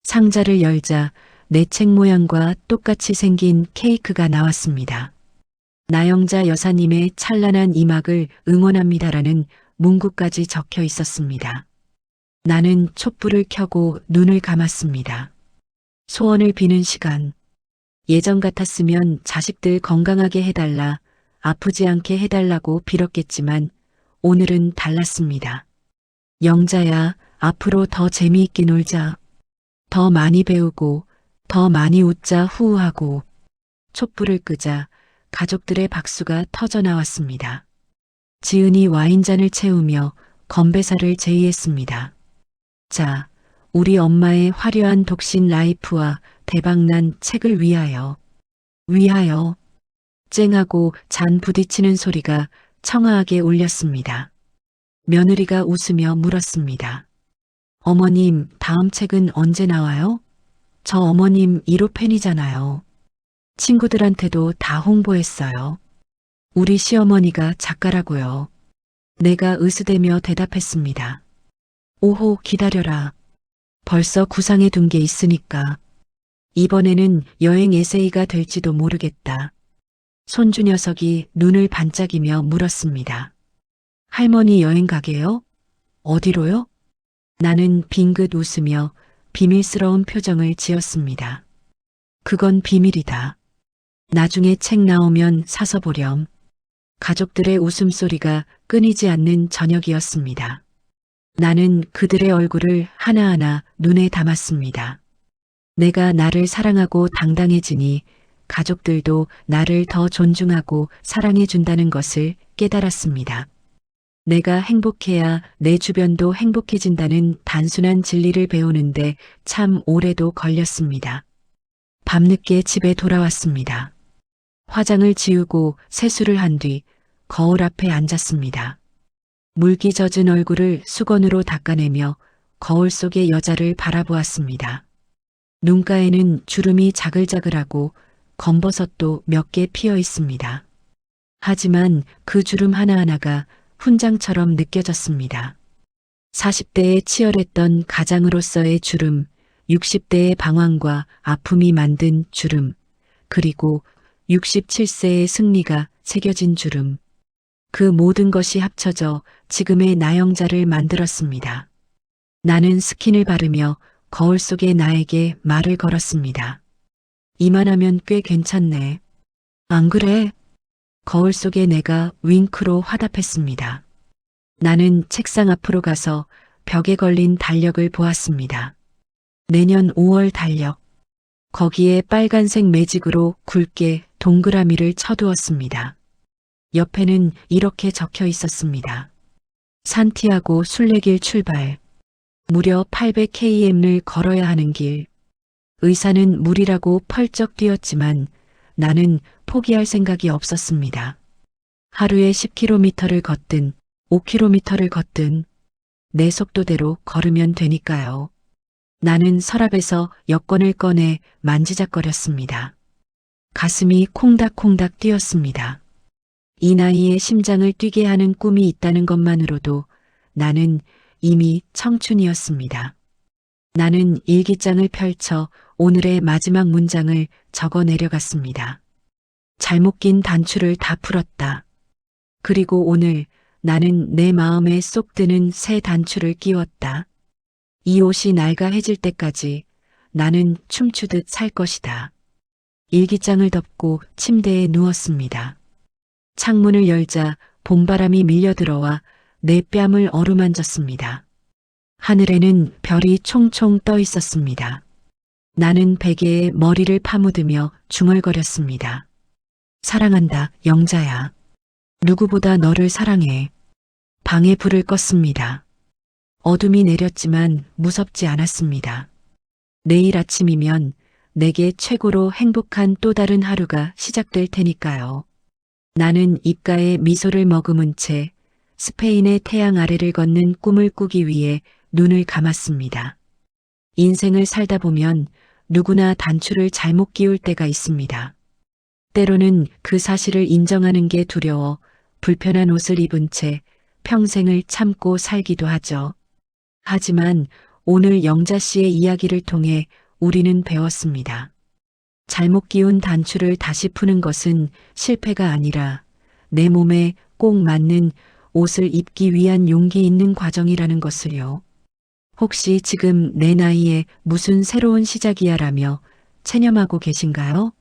상자를 열자 내 책 모양과 똑같이 생긴 케이크가 나왔습니다. 나영자 여사님의 찬란한 이막을 응원합니다라는 문구까지 적혀 있었습니다. 나는 촛불을 켜고 눈을 감았습니다. 소원을 비는 시간. 예전 같았으면 자식들 건강하게 해달라, 아프지 않게 해달라고 빌었겠지만 오늘은 달랐습니다. 영자야, 앞으로 더 재미있게 놀자. 더 많이 배우고 더 많이 웃자 후후하고. 촛불을 끄자 가족들의 박수가 터져 나왔습니다. 지은이 와인잔을 채우며 건배사를 제의했습니다. 자, 우리 엄마의 화려한 독신 라이프와 대박난 책을 위하여. 위하여. 쨍하고 잔 부딪히는 소리가 청아하게 울렸습니다. 며느리가 웃으며 물었습니다. 어머님, 다음 책은 언제 나와요? 저 어머님 1호 팬이잖아요. 친구들한테도 다 홍보했어요. 우리 시어머니가 작가라고요. 내가 으스대며 대답했습니다. 오호, 기다려라. 벌써 구상해 둔 게 있으니까. 이번에는 여행 에세이가 될지도 모르겠다. 손주 녀석이 눈을 반짝이며 물었습니다. 할머니 여행 가게요? 어디로요? 나는 빙긋 웃으며 비밀스러운 표정을 지었습니다. 그건 비밀이다. 나중에 책 나오면 사서 보렴. 가족들의 웃음소리가 끊이지 않는 저녁이었습니다. 나는 그들의 얼굴을 하나하나 눈에 담았습니다. 내가 나를 사랑하고 당당해지니 가족들도 나를 더 존중하고 사랑해준다는 것을 깨달았습니다. 내가 행복해야 내 주변도 행복해진다는 단순한 진리를 배우는데 참 오래도 걸렸습니다. 밤늦게 집에 돌아왔습니다. 화장을 지우고 세수를 한 뒤 거울 앞에 앉았습니다. 물기 젖은 얼굴을 수건으로 닦아내며 거울 속의 여자를 바라보았습니다. 눈가에는 주름이 자글자글하고 검버섯도 몇 개 피어 있습니다. 하지만 그 주름 하나하나가 훈장처럼 느껴졌습니다. 40대에 치열했던 가장으로서의 주름, 60대의 방황과 아픔이 만든 주름, 그리고 67세의 승리가 새겨진 주름. 그 모든 것이 합쳐져 지금의 나영자를 만들었습니다. 나는 스킨을 바르며 거울 속의 나에게 말을 걸었습니다. 이만하면 꽤 괜찮네. 안 그래? 거울 속의 내가 윙크로 화답했습니다. 나는 책상 앞으로 가서 벽에 걸린 달력을 보았습니다. 내년 5월 달력. 거기에 빨간색 매직으로 굵게 동그라미를 쳐두었습니다. 옆에는 이렇게 적혀 있었습니다. 산티아고 순례길 출발. 무려 800km를 걸어야 하는 길. 의사는 무리라고 펄쩍 뛰었지만 나는 포기할 생각이 없었습니다. 하루에 10km를 걷든 5km를 걷든 내 속도대로 걸으면 되니까요. 나는 서랍에서 여권을 꺼내 만지작거렸습니다. 가슴이 콩닥콩닥 뛰었습니다. 이 나이에 심장을 뛰게 하는 꿈이 있다는 것만으로도 나는 이미 청춘이었습니다. 나는 일기장을 펼쳐 오늘의 마지막 문장을 적어 내려갔습니다. 잘못 낀 단추를 다 풀었다. 그리고 오늘 나는 내 마음에 쏙 드는 새 단추를 끼웠다. 이 옷이 낡아해질 때까지 나는 춤추듯 살 것이다. 일기장을 덮고 침대에 누웠습니다. 창문을 열자 봄바람이 밀려들어와 내 뺨을 어루만졌습니다. 하늘에는 별이 총총 떠 있었습니다. 나는 베개에 머리를 파묻으며 중얼거렸습니다. 사랑한다, 영자야. 누구보다 너를 사랑해. 방에 불을 껐습니다. 어둠이 내렸지만 무섭지 않았습니다. 내일 아침이면 내게 최고로 행복한 또 다른 하루가 시작될 테니까요. 나는 입가에 미소를 머금은 채 스페인의 태양 아래를 걷는 꿈을 꾸기 위해 눈을 감았습니다. 인생을 살다 보면 누구나 단추를 잘못 끼울 때가 있습니다. 때로는 그 사실을 인정하는 게 두려워 불편한 옷을 입은 채 평생을 참고 살기도 하죠. 하지만 오늘 영자 씨의 이야기를 통해 우리는 배웠습니다. 잘못 끼운 단추를 다시 푸는 것은 실패가 아니라 내 몸에 꼭 맞는 옷을 입기 위한 용기 있는 과정이라는 것을요. 혹시 지금 내 나이에 무슨 새로운 시작이야라며 체념하고 계신가요?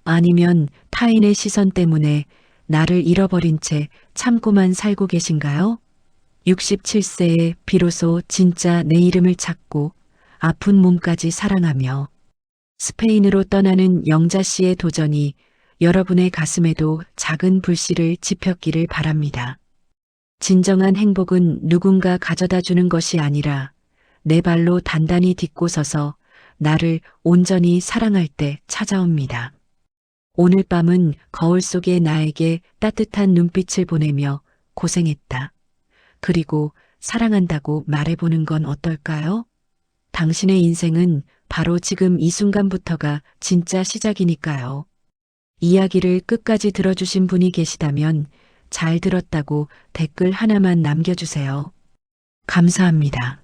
아니면 타인의 시선 때문에 나를 잃어버린 채 참고만 살고 계신가요? 67세에 비로소 진짜 내 이름을 찾고 아픈 몸까지 사랑하며 스페인으로 떠나는 영자 씨의 도전이 여러분의 가슴에도 작은 불씨를 지폈기를 바랍니다. 진정한 행복은 누군가 가져다 주는 것이 아니라 내 발로 단단히 딛고 서서 나를 온전히 사랑할 때 찾아옵니다. 오늘 밤은 거울 속의 나에게 따뜻한 눈빛을 보내며 고생했다. 그리고 사랑한다고 말해보는 건 어떨까요? 당신의 인생은 바로 지금 이 순간부터가 진짜 시작이니까요. 이야기를 끝까지 들어주신 분이 계시다면 잘 들었다고 댓글 하나만 남겨주세요. 감사합니다.